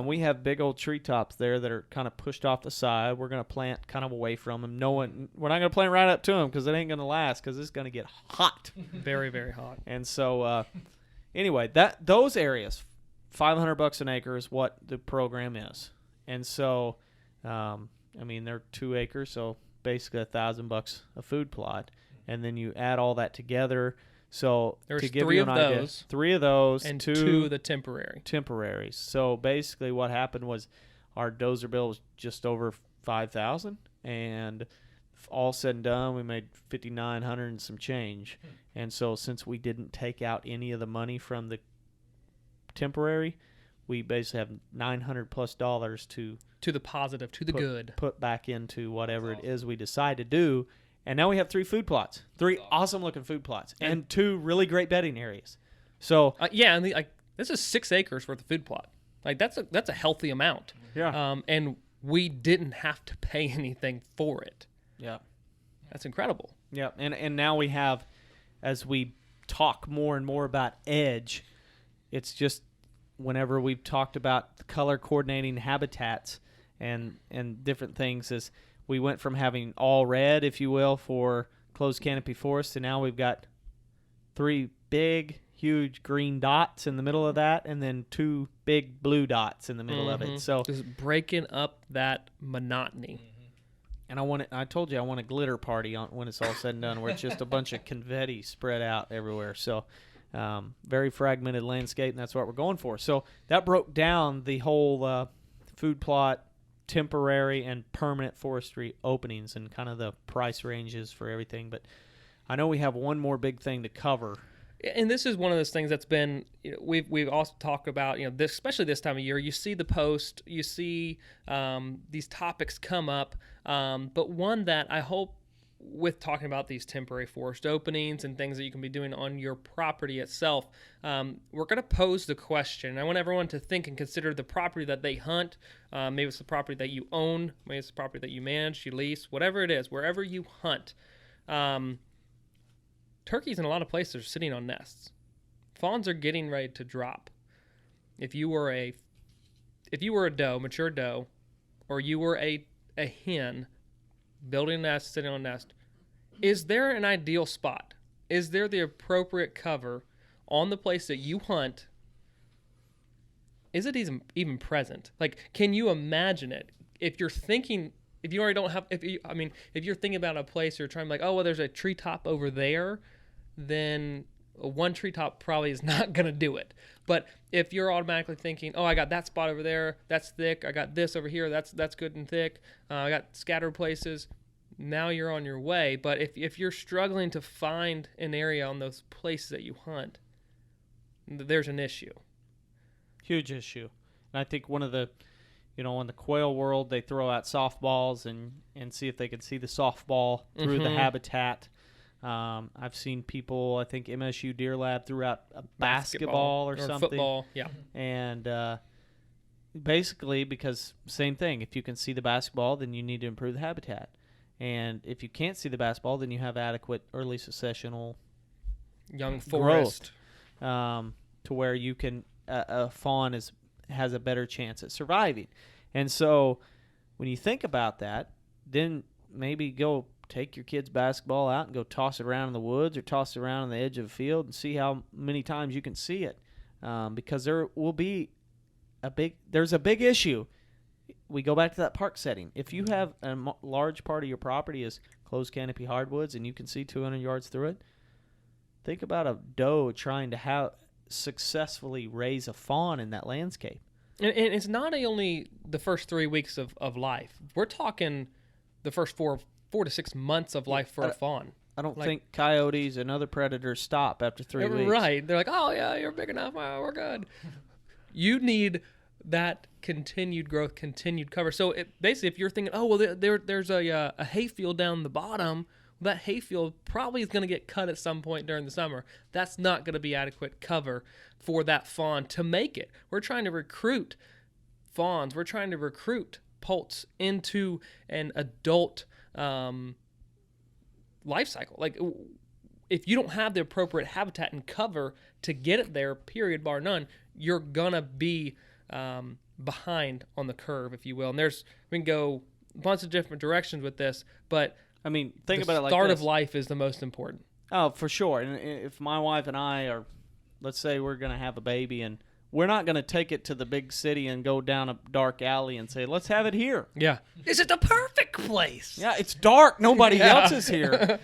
we have big old treetops there that are kind of pushed off the side. We're going to plant kind of away from them. We're not going to plant right up to them because it ain't going to last because it's going to get hot. Very, very hot. And so anyway, those areas, $500 an acre is what the program is. And so, I mean, they're 2 acres, so basically $1,000 a food plot, and then you add all that together. So there's to give 3 you of an those, idea, 3 of those, and 2 2 the temporaries. So basically, what happened was our dozer bill was just over $5,000, and all said and done, we made $5,900 and some change. And so since we didn't take out any of the money from the temporary, we basically have $900+ to the positive, to the good, put back into whatever it is we decide to do. And now we have 3 food plots, 3 awesome looking food plots, and 2 really great bedding areas. So and this is 6 acres worth of food plot. Like that's a healthy amount. Yeah. And we didn't have to pay anything for it. Yeah. That's incredible. Yeah. And now we have, as we talk more and more about edge, it's just whenever we've talked about the color coordinating habitats and different things, is we went from having all red, if you will, for closed canopy forest, to now we've got 3 big, huge green dots in the middle of that, and then 2 big blue dots in the middle of it. So just breaking up that monotony. And I told you I want a glitter party when it's all said and done, where it's just a bunch of confetti spread out everywhere. So very fragmented landscape, and that's what we're going for. So that broke down the whole food plot, temporary and permanent forestry openings, and kind of the price ranges for everything. But I know we have one more big thing to cover. And this is one of those things that's been, we've also talked about, this, especially this time of year, you see the post, you see these topics come up, but one that I hope with talking about these temporary forest openings and things that you can be doing on your property itself, we're going to pose the question. I want everyone to think and consider the property that they hunt. Maybe it's the property that you own, maybe it's the property that you manage, you lease, whatever it is, wherever you hunt. Turkeys in a lot of places are sitting on nests. Fawns are getting ready to drop. If you were a doe, mature doe, or you were a hen building a nest, sitting on a nest, is there an ideal spot? Is there the appropriate cover on the place that you hunt? Is it even present? Like, can you imagine it? If you're thinking, if you already don't have, if you're thinking about a place, you're trying to there's a treetop over there, then one treetop probably is not going to do it. But if you're automatically thinking, I got that spot over there, that's thick, I got this over here, that's good and thick, I got scattered places, now you're on your way. But if you're struggling to find an area on those places that you hunt, there's an issue. Huge issue. And I think one of the, in the quail world, they throw out softballs and see if they can see the softball through the habitat. I've seen people, I think MSU Deer Lab threw out a basketball or something. Football, yeah. And basically, because same thing, if you can see the basketball, then you need to improve the habitat. And if you can't see the basketball, then you have adequate early successional young forest growth, to where you can a fawn has a better chance at surviving. And so when you think about that, then maybe go take your kid's basketball out and go toss it around in the woods or toss it around on the edge of a field and see how many times you can see it, because there will be there's a big issue. We go back to that park setting. If you have a large part of your property is closed canopy hardwoods and you can see 200 yards through it, think about a doe trying to successfully raise a fawn in that landscape. And it's not only the first 3 weeks of life. We're talking the first 4 to 6 months of life for a fawn. I don't think coyotes and other predators stop after 3 weeks. Right. They're like, oh, yeah, you're big enough. We're good. You need that continued growth, continued cover. So basically, if you're thinking, there's a hayfield down the bottom, that hayfield probably is going to get cut at some point during the summer. That's not going to be adequate cover for that fawn to make it. We're trying to recruit fawns. We're trying to recruit poults into an adult life cycle. Like, if you don't have the appropriate habitat and cover to get it there, period, bar none, you're gonna be behind on the curve, if you will. And we can go a bunch of different directions with this, but I mean, think about it like the start this. of life is the most important. Oh, for sure. And if my wife and I are, let's say we're going to have a baby, and we're not going to take it to the big city and go down a dark alley and say, let's have it here. Yeah. Is it the perfect place? Yeah, it's dark. Nobody else is here.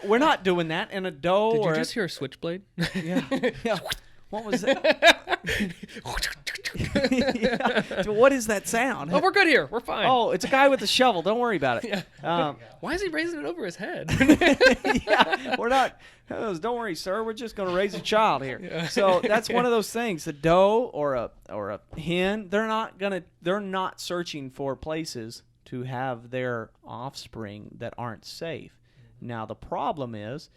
We're not doing that. And a doe Did or you just hear a switchblade? Yeah. What was that? Yeah. What is that sound? Oh, we're good here. We're fine. Oh, it's a guy with a shovel. Don't worry about it. Yeah. Why is he raising it over his head? Yeah, we're not. Don't worry, sir. We're just going to raise a child here. Yeah. So that's one of those things. A doe or a hen, they're not searching for places to have their offspring that aren't safe. Now the problem is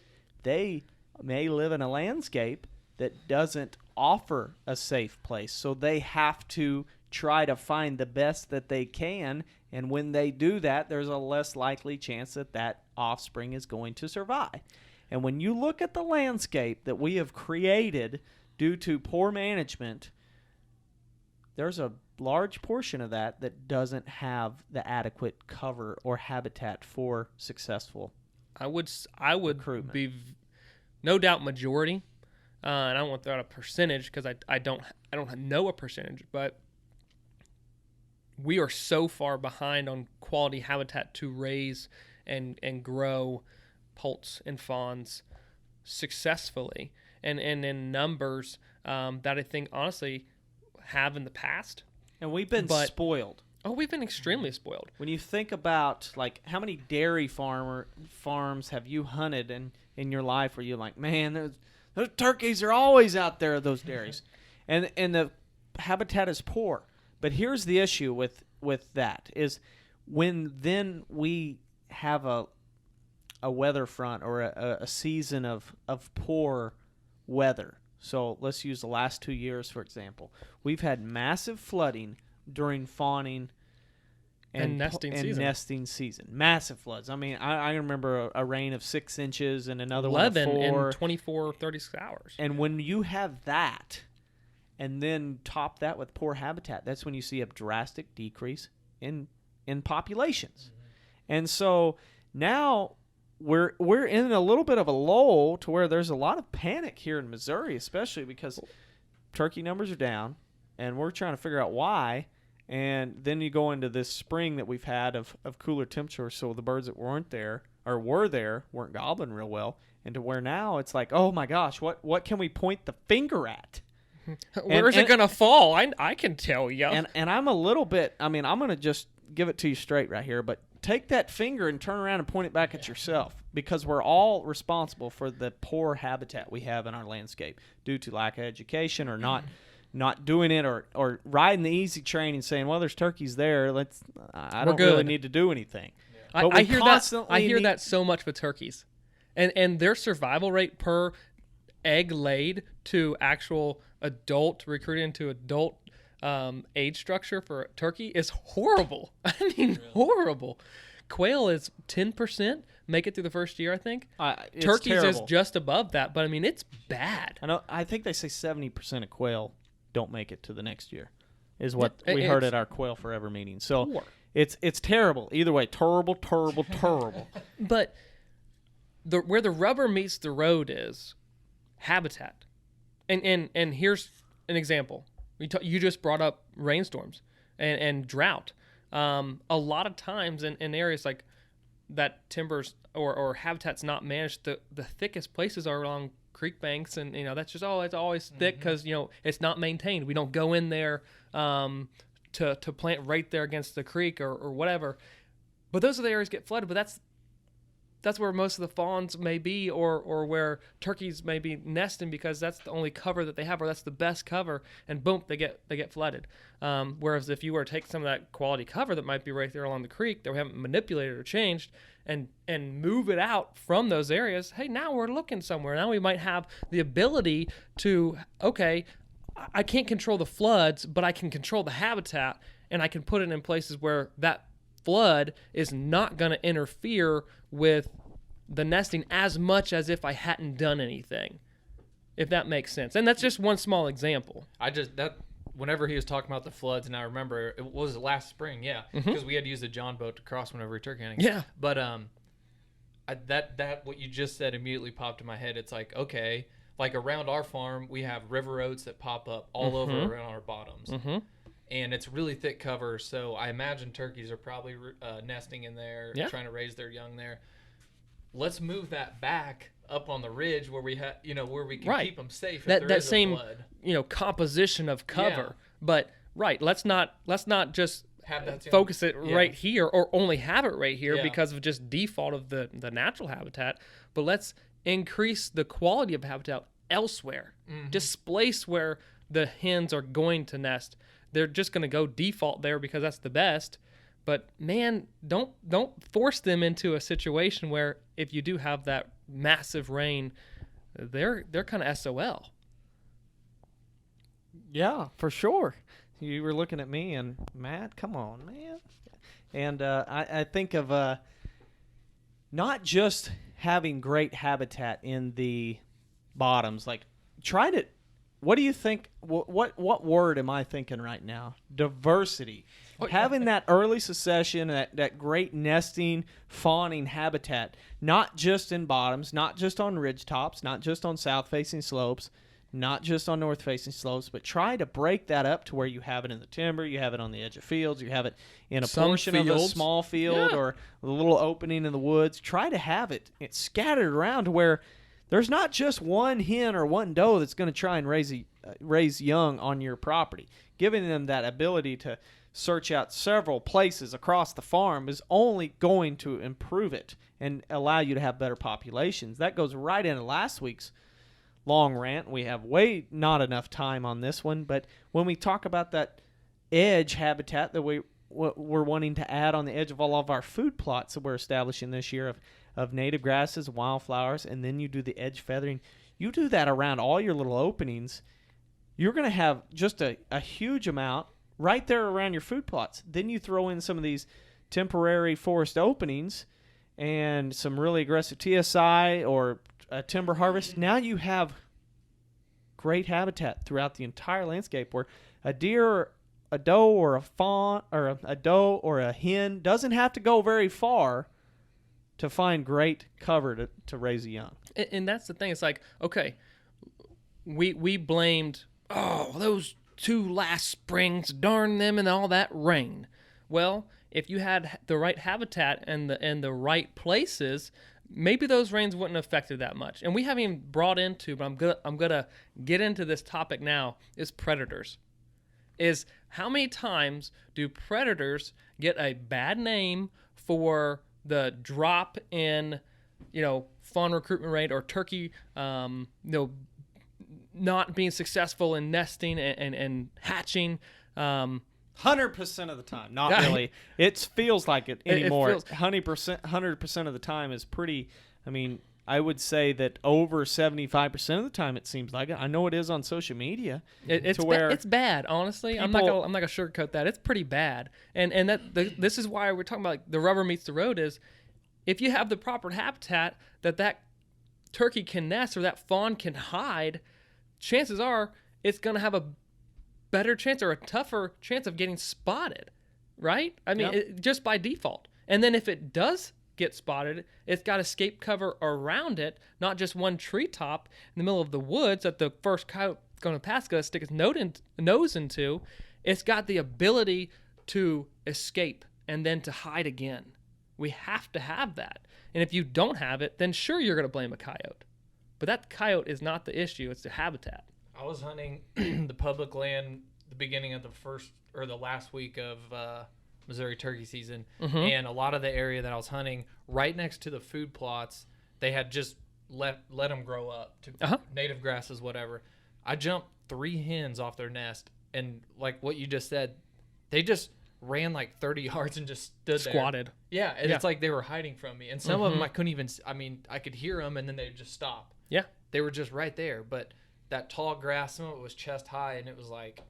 they may live in a landscape that doesn't offer a safe place. So they have to try to find the best that they can, and when they do that, there's a less likely chance that that offspring is going to survive. And when you look at the landscape that we have created due to poor management, there's a large portion of that doesn't have the adequate cover or habitat for successful I would recruitment. Be no doubt majority. And I don't want to throw out a percentage because I don't know a percentage, but we are so far behind on quality habitat to raise and grow poults and fawns successfully and in numbers that I think honestly have in the past. And we've been spoiled. Oh, we've been extremely spoiled. When you think about like how many dairy farms have you hunted in your life where you're like, man, those turkeys are always out there, those dairies. And the habitat is poor. But here's the issue with that is when then we have a weather front or a season of poor weather. So let's use the last 2 years, for example. We've had massive flooding during fawning and nesting season. Massive floods. I mean, I remember a rain of 6 inches and another 11 one of 4. in 24, 36 hours. And when you have that and then top that with poor habitat, that's when you see a drastic decrease in populations. Mm-hmm. And so now we're in a little bit of a lull to where there's a lot of panic here in Missouri, especially because turkey numbers are down, and we're trying to figure out why. And then you go into this spring that we've had of cooler temperatures, so the birds that were there weren't gobbling real well, and to where now it's like, oh my gosh, what can we point the finger at? Where is it going to fall? I can tell you. And I'm a little bit, I mean, I'm going to just give it to you straight right here, but take that finger and turn around and point it back at yourself, because we're all responsible for the poor habitat we have in our landscape due to lack of education or not doing it or riding the easy train and saying, well, there's turkeys there. I don't really need to do anything. Yeah. I hear that so much with turkeys. And their survival rate per egg laid to actual adult recruited into adult age structure for a turkey is horrible. I mean, horrible. Quail is 10%, make it through the first year, I think. Turkeys terrible. Is just above that, but I mean, it's bad. I think they say 70% of quail don't make it to the next year, is what we heard at our Quail Forever meeting. So poor. It's terrible. Either way, terrible. But where the rubber meets the road is habitat. And here's an example. You just brought up rainstorms and drought. A lot of times in areas like that, timbers or habitat's not managed, the thickest places are along creek banks, and that's just it's always thick because it's not maintained. We don't go in there to plant right there against the creek or whatever. But those are the areas get flooded. But that's where most of the fawns may be, or where turkeys may be nesting, because that's the only cover that they have, or that's the best cover, and boom, they get flooded. Whereas if you were to take some of that quality cover that might be right there along the creek that we haven't manipulated or changed, and move it out from those areas, hey, now we're looking somewhere. Now we might have the ability to, okay, I can't control the floods, but I can control the habitat, and I can put it in places where that flood is not going to interfere with the nesting as much as if I hadn't done anything, if that makes sense. And that's just one small example. Whenever he was talking about the floods, and I remember it was last spring, because we had to use a John boat to cross whenever we were turkey hunting. Yeah. But that what you just said immediately popped in my head. It's like, okay, like around our farm, we have river oats that pop up all over around our bottoms. And it's really thick cover, so I imagine turkeys are probably nesting in there, trying to raise their young there. Let's move that back up on the ridge where we where we can keep them safe. If there is same a flood. Composition of cover. But let's not just have that focus it right here, or only have it right here because of just default of the natural habitat. But let's increase the quality of habitat elsewhere. Displace where the hens are going to nest. They're just going to go default there because that's the best. But man, don't force them into a situation where if you do have that massive rain, they're kind of SOL. Yeah, for sure. You were looking at me and Matt, come on, man. And I think of not just having great habitat in the bottoms. Like, try to. What do you think? What word am I thinking right now? Diversity. Having that early succession, that great nesting, fawning habitat, not just in bottoms, not just on ridge tops, not just on south-facing slopes, not just on north-facing slopes, but try to break that up to where you have it in the timber, you have it on the edge of fields, you have it in a portion of a small field or a little opening in the woods. Try to have it scattered around to where there's not just one hen or one doe that's going to try and raise young on your property. Giving them that ability to search out several places across the farm is only going to improve it and allow you to have better populations. That goes right into last week's long rant. We have not enough time on this one, but when we talk about that edge habitat that we're wanting to add on the edge of all of our food plots that we're establishing this year of native grasses, wildflowers, and then you do the edge feathering. You do that around all your little openings, you're going to have just a huge amount right there around your food plots. Then you throw in some of these temporary forest openings and some really aggressive TSI or a timber harvest. Now you have great habitat throughout the entire landscape where a deer, a doe, or a fawn, or a doe or a hen doesn't have to go very far to find great cover to raise a young. And that's the thing. It's like, okay, we blamed, those 2 last springs, darn them, and all that rain. Well, if you had the right habitat and the right places, maybe those rains wouldn't have affected that much. And we haven't even brought into, but I'm gonna get into this topic now, is predators. Is how many times do predators get a bad name for the drop in, fawn recruitment rate or turkey, not being successful in nesting and hatching. 100% of the time, not really. It feels like it anymore. 100% of the time is pretty. I mean, I would say that over 75% of the time it seems like it. I know it is on social media. It's bad, honestly. I'm not gonna sugarcoat that. It's pretty bad. And this is why we're talking about the rubber meets the road. Is if you have the proper habitat that turkey can nest or that fawn can hide, chances are it's gonna have a better chance or a tougher chance of getting spotted, right? I mean, just by default. And then if it does get spotted, it's got escape cover around it, not just one treetop in the middle of the woods that the first coyote going to pass going to stick its nose into. It's got the ability to escape and then to hide again. We have to have that. And if you don't have it, then sure, you're going to blame a coyote. But that coyote is not the issue. It's the habitat. I was hunting the public land the beginning of the last week of Missouri turkey season, and a lot of the area that I was hunting right next to the food plots, they had just let them grow up to native grasses, whatever. I jumped 3 hens off their nest, and like what you just said, they just ran like 30 yards and just stood squatted. There. Yeah, and it's like they were hiding from me, and some of them I couldn't even. I mean, I could hear them, and then they'd just stop. Yeah, they were just right there, but that tall grass, some of it was chest high, and it was like,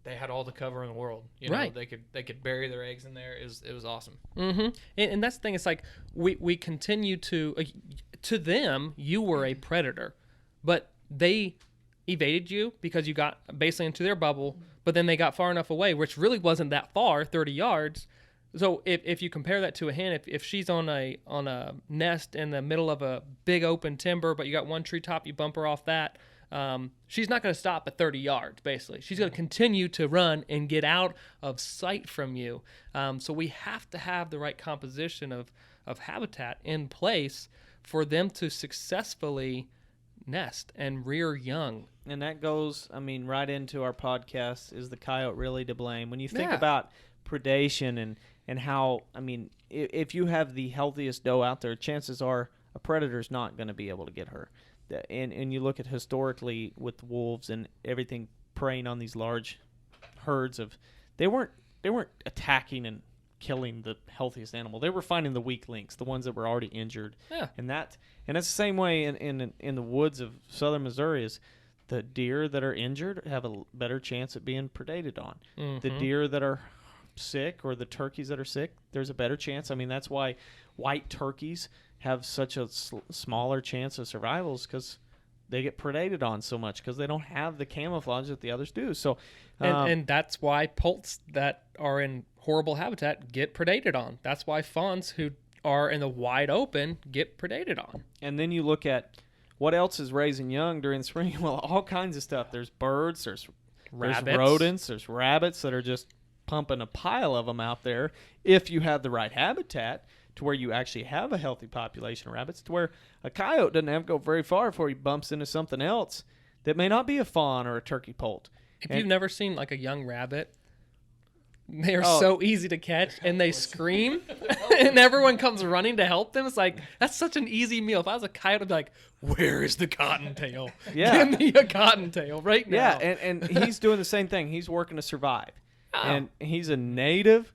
they had all the cover in the world. Right. They could bury their eggs in there. It was awesome. Mm-hmm. And that's the thing. It's like we continue to them, you were a predator, but they evaded you because you got basically into their bubble, but then they got far enough away, which really wasn't that far, 30 yards. So if you compare that to a hen, if she's on a nest in the middle of a big open timber, but you got one treetop, you bump her off that, she's not going to stop at 30 yards, basically. She's going to continue to run and get out of sight from you. So we have to have the right composition of habitat in place for them to successfully nest and rear young. And that goes, right into our podcast, is the coyote really to blame? When you think Yeah. about predation and how, if you have the healthiest doe out there, chances are a predator's not going to be able to get her. And you look at historically with wolves and everything preying on these large herds of, they weren't attacking and killing the healthiest animal. They were finding the weak links, the ones that were already injured. Yeah. And it's the same way in the woods of southern Missouri. Is the deer that are injured have a better chance at being predated on. Mm-hmm. The deer that are sick, or the turkeys that are sick, there's a better chance. That's why white turkeys have such a smaller chance of survival, because they get predated on so much because they don't have the camouflage that the others do. So, and that's why poults that are in horrible habitat get predated on. That's why fawns who are in the wide open get predated on. And then you look at what else is raising young during the spring. Well, all kinds of stuff. There's birds, there's rodents, there's rabbits that are just pumping a pile of them out there. If you have the right habitat to where you actually have a healthy population of rabbits, to where a coyote doesn't have to go very far before he bumps into something else that may not be a fawn or a turkey poult. If you've never seen like a young rabbit, they're so easy to catch, and they scream, and everyone comes running to help them. It's like, that's such an easy meal. If I was a coyote, I'd be like, where is the cottontail? Yeah. Give me a cottontail right now. Yeah, and he's doing the same thing. He's working to survive. And he's a native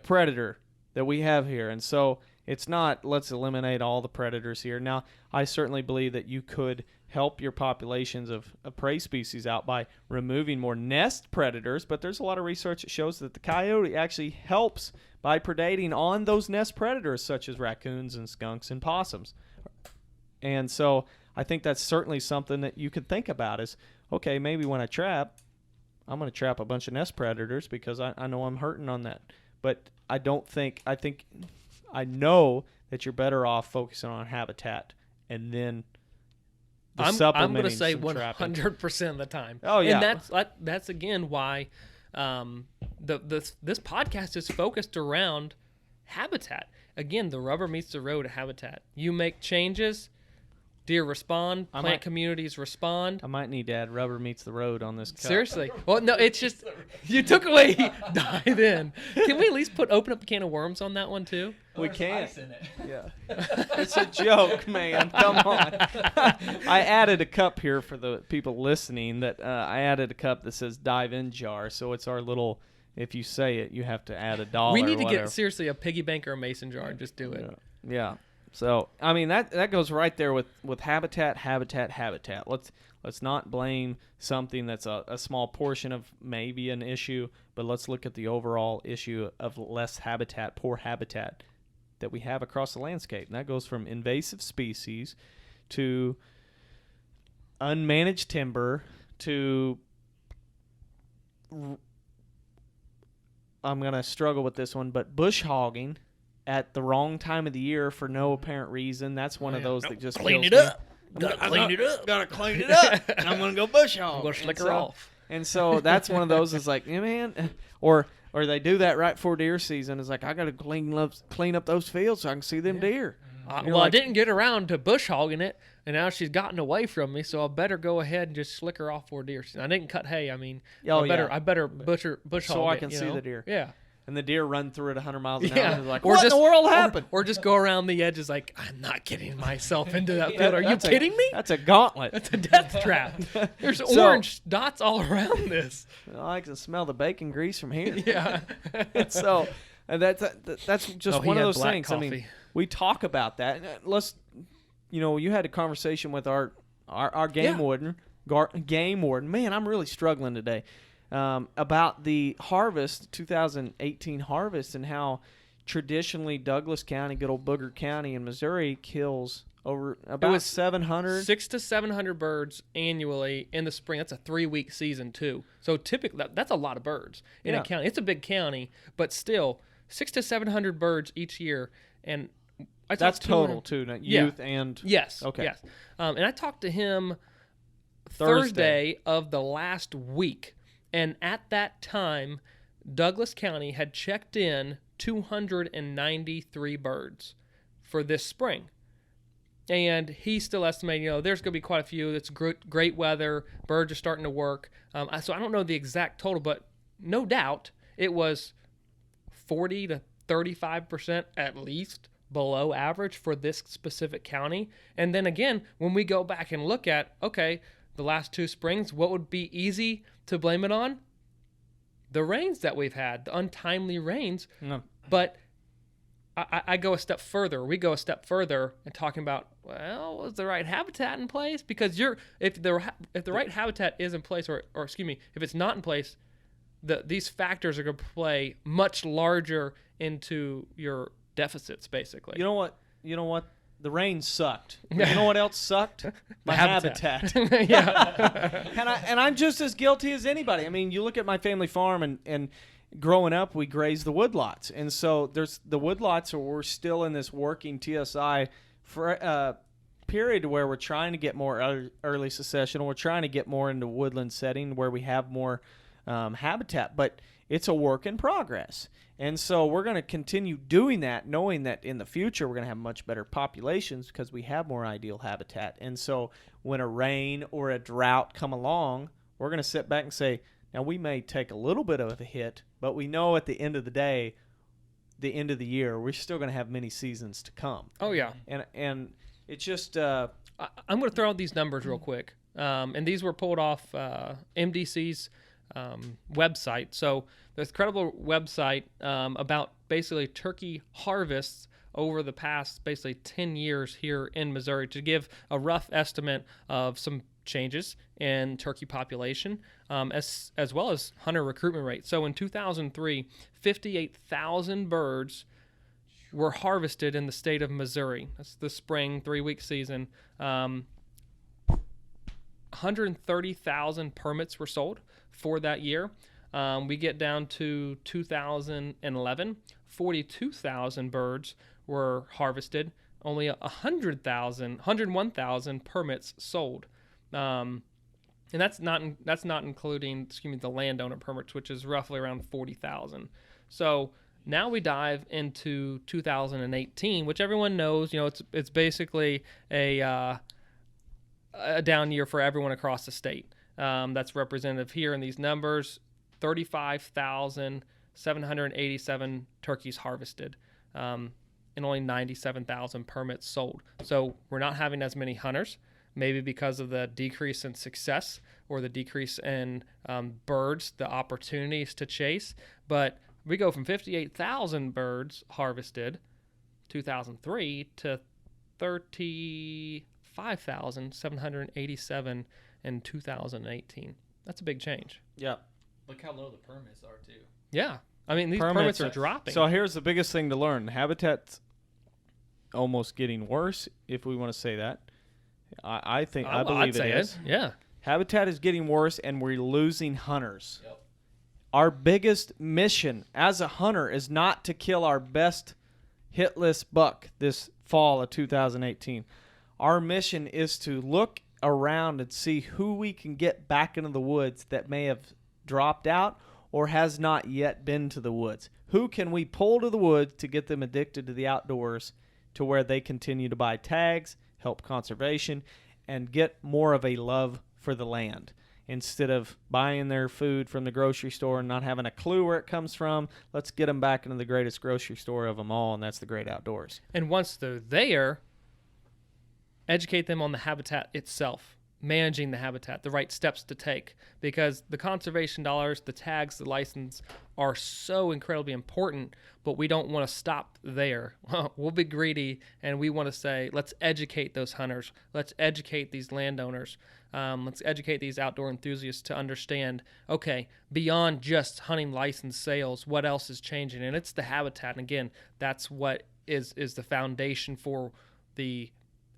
predator that we have here. And so it's not, let's eliminate all the predators here. Now, I certainly believe that you could help your populations of prey species out by removing more nest predators, but there's a lot of research that shows that the coyote actually helps by predating on those nest predators, such as raccoons and skunks and possums. And so I think that's certainly something that you could think about is, okay, maybe when I trap, I'm going to trap a bunch of nest predators because I know I'm hurting on that. But I know that you're better off focusing on habitat and then I'm going to say some trapping. 100% of the time. Oh, yeah. And that's again why this podcast is focused around habitat. Again, the rubber meets the road at habitat. You make changes, deer respond, communities respond. I might need to add rubber meets the road on this cup. Seriously. Well, no, it's just, you took away dive in. Can we at least open up a can of worms on that one too? We can. Ice in it. Yeah. It's a joke, man. Come on. I added a cup here for the people listening that I added a cup that says dive in jar. So it's our little, if you say it, you have to add $1. We need to get, seriously, a piggy bank or a mason jar and just do it. Yeah. So, that goes right there with habitat. Let's not blame something that's a small portion of maybe an issue, but let's look at the overall issue of less habitat, poor habitat that we have across the landscape. And that goes from invasive species to unmanaged timber to, I'm going to struggle with this one, but bush hogging at the wrong time of the year for no apparent reason. That's one of those that just clean kills it me. up. Gotta clean it up. Gotta clean it up. And I'm gonna go bush hog. I'm gonna slick her off. And so that's one of those. Is like, yeah, man, or they do that right before deer season. It's like, I gotta clean up those fields so I can see them deer. I didn't get around to bush hogging it, and now she's gotten away from me, so I better go ahead and just slick her off for deer season. I didn't cut hay. I better bush hog so I it, can see the deer. Yeah. And the deer run through it 100 miles an hour. And they're like, or what in the world happened? Or just go around the edges like, I'm not getting myself into that field. Are you kidding me? That's a gauntlet. That's a death trap. There's orange dots all around this. I can smell the bacon grease from here. Yeah. So that's just one of those things. Coffee. I mean, we talk about that. Let's, you had a conversation with our game warden. Man, I'm really struggling today. about the harvest, 2018 harvest, and how traditionally Douglas County, good old Booger County in Missouri, kills over about 700. 600 to 700 birds annually in the spring. That's a 3-week season too. So typically that's a lot of birds in a county. It's a big county, but still 600 to 700 birds each year. And that's total too, youth and yes, okay, yes. And I talked to him Thursday of the last week, and at that time, Douglas County had checked in 293 birds for this spring. And he's still estimating, there's going to be quite a few. It's great weather. Birds are starting to work. So I don't know the exact total, but no doubt it was 40 to 35% at least below average for this specific county. And then again, when we go back and look at, okay, the last 2 springs, what would be easy to blame it on? The rains that we've had, the untimely rains. No. But I go a step further. We go a step further and talking about, was the right habitat in place? Because if the right habitat is in place, or excuse me, if it's not in place, these factors are going to play much larger into your deficits, basically. You know what? The rain sucked. You know what else sucked? My habitat. Yeah. and I'm just as guilty as anybody. I mean, you look at my family farm, and growing up, we grazed the woodlots. And so there's the woodlots, we're still in this working TSI for period where we're trying to get more early succession. We're trying to get more into woodland setting where we have more habitat. But it's a work in progress. And so we're going to continue doing that, knowing that in the future we're going to have much better populations because we have more ideal habitat. And so when a rain or a drought come along, we're going to sit back and say, now we may take a little bit of a hit, but we know at the end of the day, the end of the year, we're still going to have many seasons to come. Oh, yeah. And it's just... I'm going to throw out these numbers real quick. And these were pulled off MDC's website. So there's a credible website about basically turkey harvests over the past basically 10 years here in Missouri to give a rough estimate of some changes in turkey population as well as hunter recruitment rate. So in 2003, 58,000 birds were harvested in the state of Missouri. That's the spring 3-week season. 130,000 permits were sold for that year. We get down to 2011, 42,000 birds were harvested, only 101,000 permits sold. And that's not including, the landowner permits, which is roughly around 40,000. So now we dive into 2018, which everyone knows, it's basically a down year for everyone across the state. That's representative here in these numbers. 35,787 turkeys harvested, and only 97,000 permits sold. So we're not having as many hunters, maybe because of the decrease in success or the decrease in birds, the opportunities to chase. But we go from 58,000 birds harvested 2003 to 35,787 in 2018. That's a big change. Yeah. Look how low the permits are, too. Yeah. I mean, these permits are dropping. So here's the biggest thing to learn. Habitat's almost getting worse, if we want to say that. I believe it is. Yeah. Habitat is getting worse, and we're losing hunters. Yep. Our biggest mission as a hunter is not to kill our best hitless buck this fall of 2018. Our mission is to look around and see who we can get back into the woods that may have dropped out or has not yet been to the woods. Who can we pull to the woods to get them addicted to the outdoors to where they continue to buy tags, help conservation, and get more of a love for the land. Instead of buying their food from the grocery store and not having a clue where it comes from, let's get them back into the greatest grocery store of them all, and that's the great outdoors. And once they're there, educate them on the habitat itself. managing the habitat, the right steps to take, because the conservation dollars, the tags, the license are so incredibly important, but we don't want to stop there. We'll be greedy, and we want to say, let's educate those hunters. Let's educate these landowners. Let's educate these outdoor enthusiasts to understand, okay, beyond just hunting license sales, what else is changing? And it's the habitat. And again, that's what is the foundation for the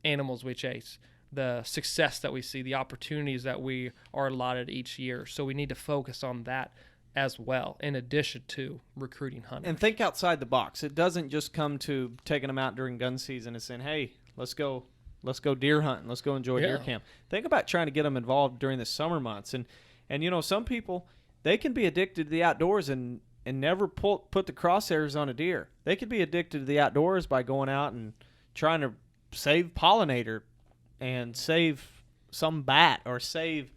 animals we chase, the success that we see, the opportunities that we are allotted each year. So we need to focus on that as well, in addition to recruiting hunters. And think outside the box. It doesn't just come to taking them out during gun season and saying, hey, let's go deer hunting. Let's go enjoy deer camp. Think about trying to get them involved during the summer months. And you know, some people, they can be addicted to the outdoors and never put the crosshairs on a deer. They could be addicted to the outdoors by going out and trying to save pollinator and save some bat or save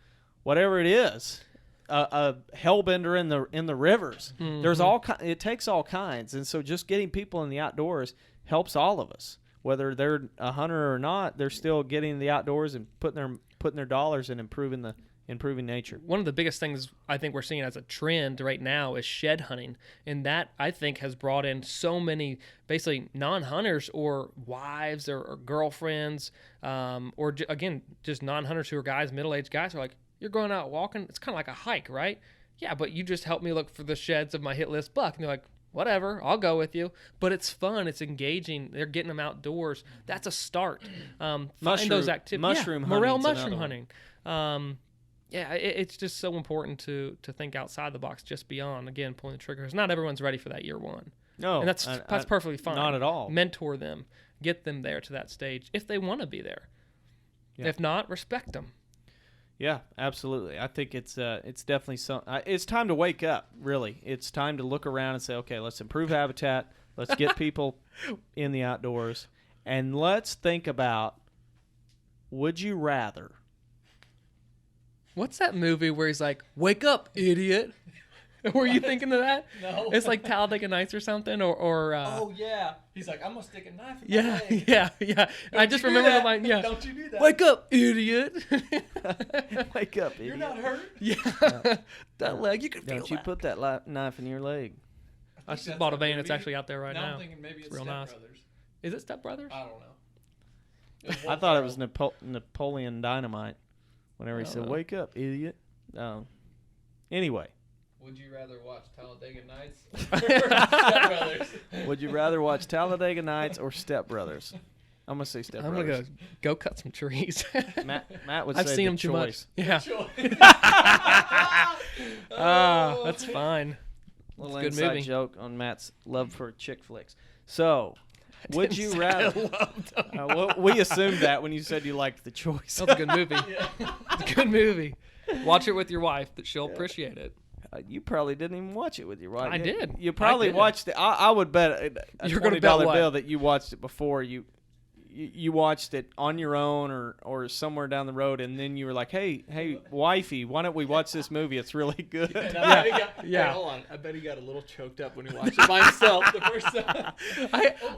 whatever it is, a hellbender in the rivers. Mm-hmm. There's it takes all kinds, and so just getting people in the outdoors helps all of us. Whether they're a hunter or not, they're still getting the outdoors and putting their dollars in improving nature. One of the biggest things I think we're seeing as a trend right now is shed hunting, and that I think has brought in so many basically non-hunters or wives or girlfriends, or again just non-hunters who are guys, middle-aged guys who are like, you're going out walking, it's kind of like a hike, right? Yeah, but you just helped me look for the sheds of my hit list buck, and they're like, whatever, I'll go with you. But it's fun, it's engaging. They're getting them outdoors. That's a start. Find those activities. Morel mushroom hunting. It's just so important to think outside the box, just beyond, again, pulling the triggers. Not everyone's ready for that year one. No. And that's perfectly fine. Not at all. Mentor them. Get them there to that stage if they want to be there. Yeah. If not, respect them. Yeah, absolutely. I think it's definitely it's time to wake up, really. It's time to look around and say, okay, let's improve habitat. Let's get people in the outdoors. And let's think about, would you rather? What's that movie where he's like, wake up, idiot? Were you thinking of that? No. It's like Talladega Nights or something, or oh yeah. He's like, I'm gonna stick a knife in my leg. Yeah. I just remember the line. Yeah. Don't you do that? Wake up, idiot. Wake up, idiot. You're not hurt. Yeah. That leg, you can feel. Don't you put that knife in your leg? I just bought a van. It's actually out there right now. I'm thinking maybe it's real Step nice. Brothers. Is it Step Brothers? I don't know. I thought it was Napoleon Dynamite. Whenever he said, know. "Wake up, idiot." Anyway. Would you rather watch Talladega Nights or Step Brothers? Would you rather watch Talladega Nights or Step Brothers? I'm gonna say Step Brothers. I'm gonna go cut some trees. Matt would I've say seen the them too much. choice. Yeah. That's fine. Little It's a good inside movie. joke on Matt's love for chick flicks. So, would you rather? We assumed that when you said you liked The Choice. That was a good movie. It's a good movie. Watch it with your wife. That she'll appreciate it. You probably didn't even watch it with your wife. I did. You probably I did. watched it. I would bet You're $20 gonna bet what? bill that you watched it before you watched it on your own or somewhere down the road, and then you were like, hey, wifey, why don't we watch this movie? It's really good. Hey, hold on. I bet he got a little choked up when he watched it by himself the first time.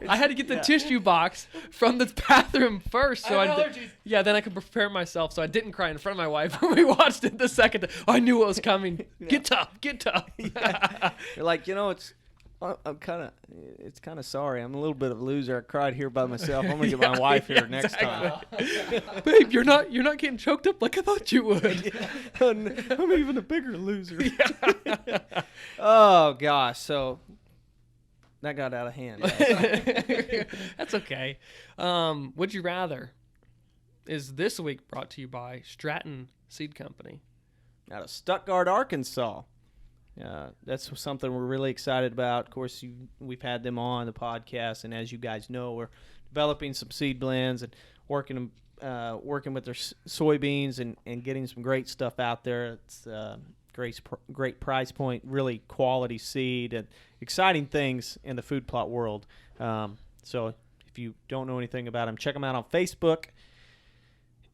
I had to get the tissue box from the bathroom first, so I have allergies. then I could prepare myself so I didn't cry in front of my wife when we watched it the second time. I knew what was coming. Get tough. You're like, it's kind of sorry. I'm a little bit of a loser. I cried here by myself. I'm gonna get my wife here next time. Babe, you're not getting choked up like I thought you would. I'm even a bigger loser. Oh gosh, so that got out of hand. That's okay. Would you rather is this week brought to you by Stratton Seed Company out of Stuttgart, Arkansas. That's something we're really excited about. Of course, we've had them on the podcast, and as you guys know, we're developing some seed blends and working with their soybeans and getting some great stuff out there. It's great price point, really quality seed, and exciting things in the food plot world. So if you don't know anything about them, check them out on Facebook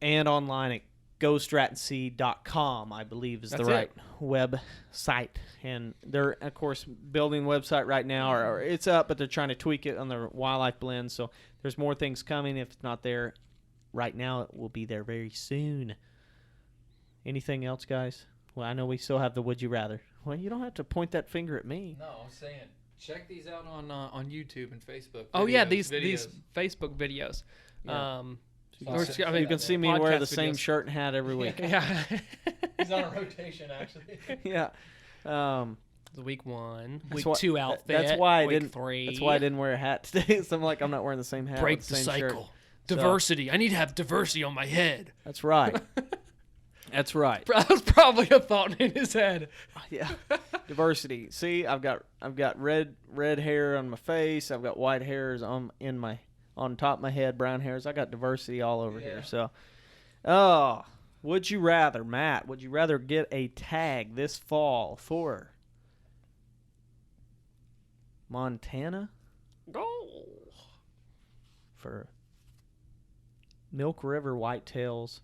and online at GoStrattonSeed.com, I believe is the right website. And they're, of course, building a website right now, or it's up, but they're trying to tweak it on their wildlife blend. So there's more things coming. If it's not there right now, it will be there very soon. Anything else, guys? Well, I know we still have the Would You Rather. Well, you don't have to point that finger at me. No, I'm saying check these out on YouTube and Facebook. Oh, yeah, these videos. Facebook videos. Yeah. You can see me wear the podcast same videos. shirt and hat every week. Yeah. He's on a rotation, actually. Yeah. Week 1, That's week why- 2 outfit. That's why I week didn't. 3. That's why I didn't wear a hat today. So I'm like, I'm not wearing the same hat. Break with the same shirt. cycle. Diversity. I need to have diversity on my head. That's right. That's right. That was probably a thought in his head. Yeah. Diversity. See, I've got red hair on my face. I've got white hairs on top of my head, brown hairs. I got diversity all over here. So, would you rather, Matt? Would you rather get a tag this fall for Montana? Oh. For Milk River whitetails?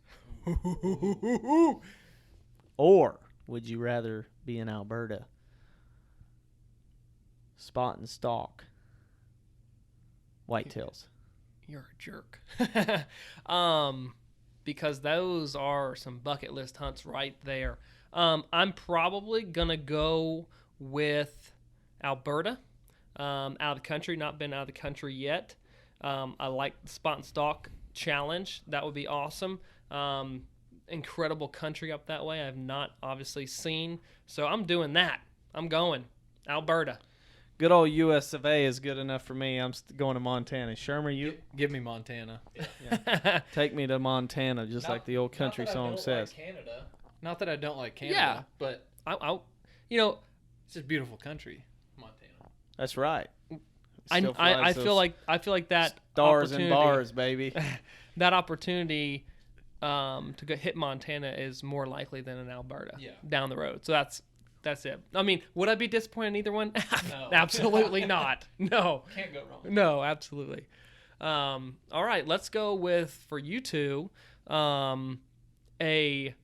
Or would you rather be in Alberta? Spot and stalk whitetails. You're a jerk. Because those are some bucket list hunts right there. I'm probably going to go with Alberta. Out of the country, not been out of the country yet. I like the spot and stalk challenge. That would be awesome. Incredible country up that way I have not obviously seen. So I'm doing that. I'm going Alberta. Good old US of A is good enough for me. I'm going to Montana. Shermer, you Give me Montana. take me to Montana, just like the old country song says. Like Canada. Not that I don't like Canada, Yeah. but it's just beautiful country, Montana. That's right. I feel like that stars and opportunity- bars, baby. that opportunity to go hit Montana is more likely than in Alberta down the road. So that's it. I mean, would I be disappointed in either one? No. Absolutely not. No. Can't go wrong. No, absolutely. All right, let's go with, for you two, a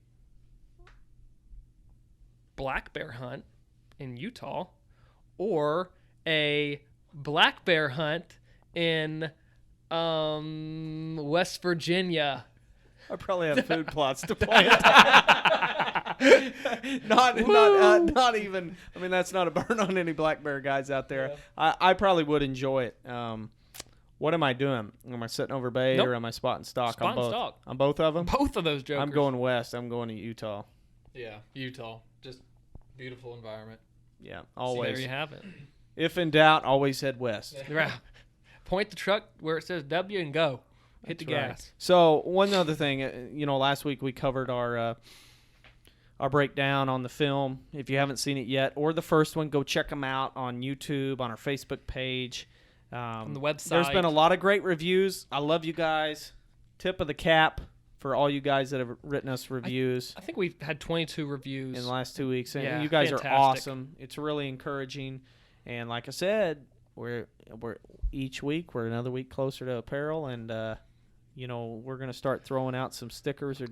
black bear hunt in Utah or a black bear hunt in West Virginia. I probably have food plots to plant. not even. I mean, that's not a burn on any black bear guys out there. Yeah. I probably would enjoy it. What am I doing? Am I sitting over bay or am I spotting stock? Spot and stock. On both of them? Both of those jokers. I'm going west. I'm going to Utah. Yeah, Utah. Just beautiful environment. Yeah, always. There you have it. If in doubt, always head west. Right. Point the truck where it says W and go. Hit That's the right. gas. So one other thing, last week we covered our breakdown on the film. If you haven't seen it yet, or the first one, go check them out on YouTube, on our Facebook page. On the website. There's been a lot of great reviews. I love you guys. Tip of the cap for all you guys that have written us reviews. I think we've had 22 reviews in the last 2 weeks. And Yeah, you guys fantastic. are awesome. It's really encouraging. And like I said, we're each week we're another week closer to apparel, and we're going to start throwing out some stickers or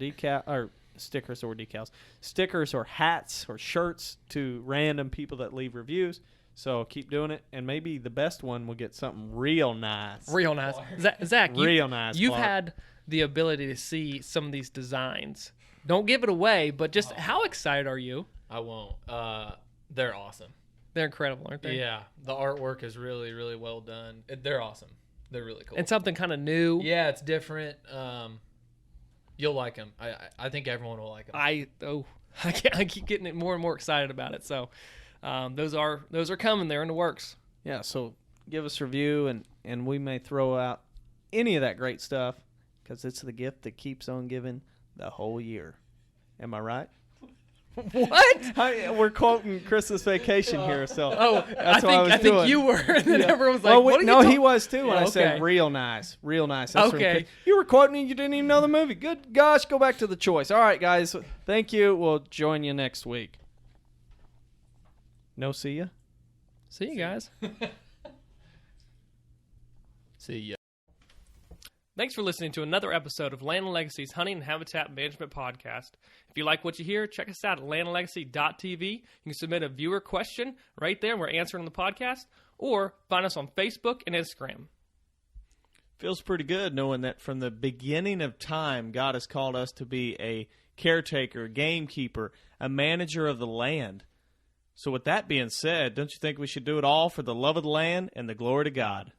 stickers or hats or shirts to random people that leave reviews. So keep doing it, and maybe the best one will get something real nice. Real nice. Zach, Real nice, You've Clark. had the ability to see some of these designs. Don't give it away, but just how excited are you? I won't. They're awesome. They're incredible, aren't they? Yeah, the artwork is really, really well done. They're awesome. They're really cool. And something kind of new. Yeah, it's different. You'll like them. I think everyone will like them. I keep getting it more and more excited about it. So those are coming. They're in the works. Yeah, so give us a review, and we may throw out any of that great stuff because it's the gift that keeps on giving the whole year. Am I right? What? We're quoting Christmas Vacation here, so I think you were, and then everyone was like, "What are you talking-" he was too. When I okay. said real nice. That's Okay. you were quoting and you didn't even know the movie. Good gosh, go back to the choice. All right, guys, thank you. We'll join you next week. No, see ya. See you guys. See ya. Thanks for listening to another episode of Land and Legacy's Hunting and Habitat Management Podcast. If you like what you hear, check us out at landandlegacy.tv. You can submit a viewer question right there. We're answering on the podcast. Or find us on Facebook and Instagram. Feels pretty good knowing that from the beginning of time, God has called us to be a caretaker, gamekeeper, a manager of the land. So with that being said, don't you think we should do it all for the love of the land and the glory to God?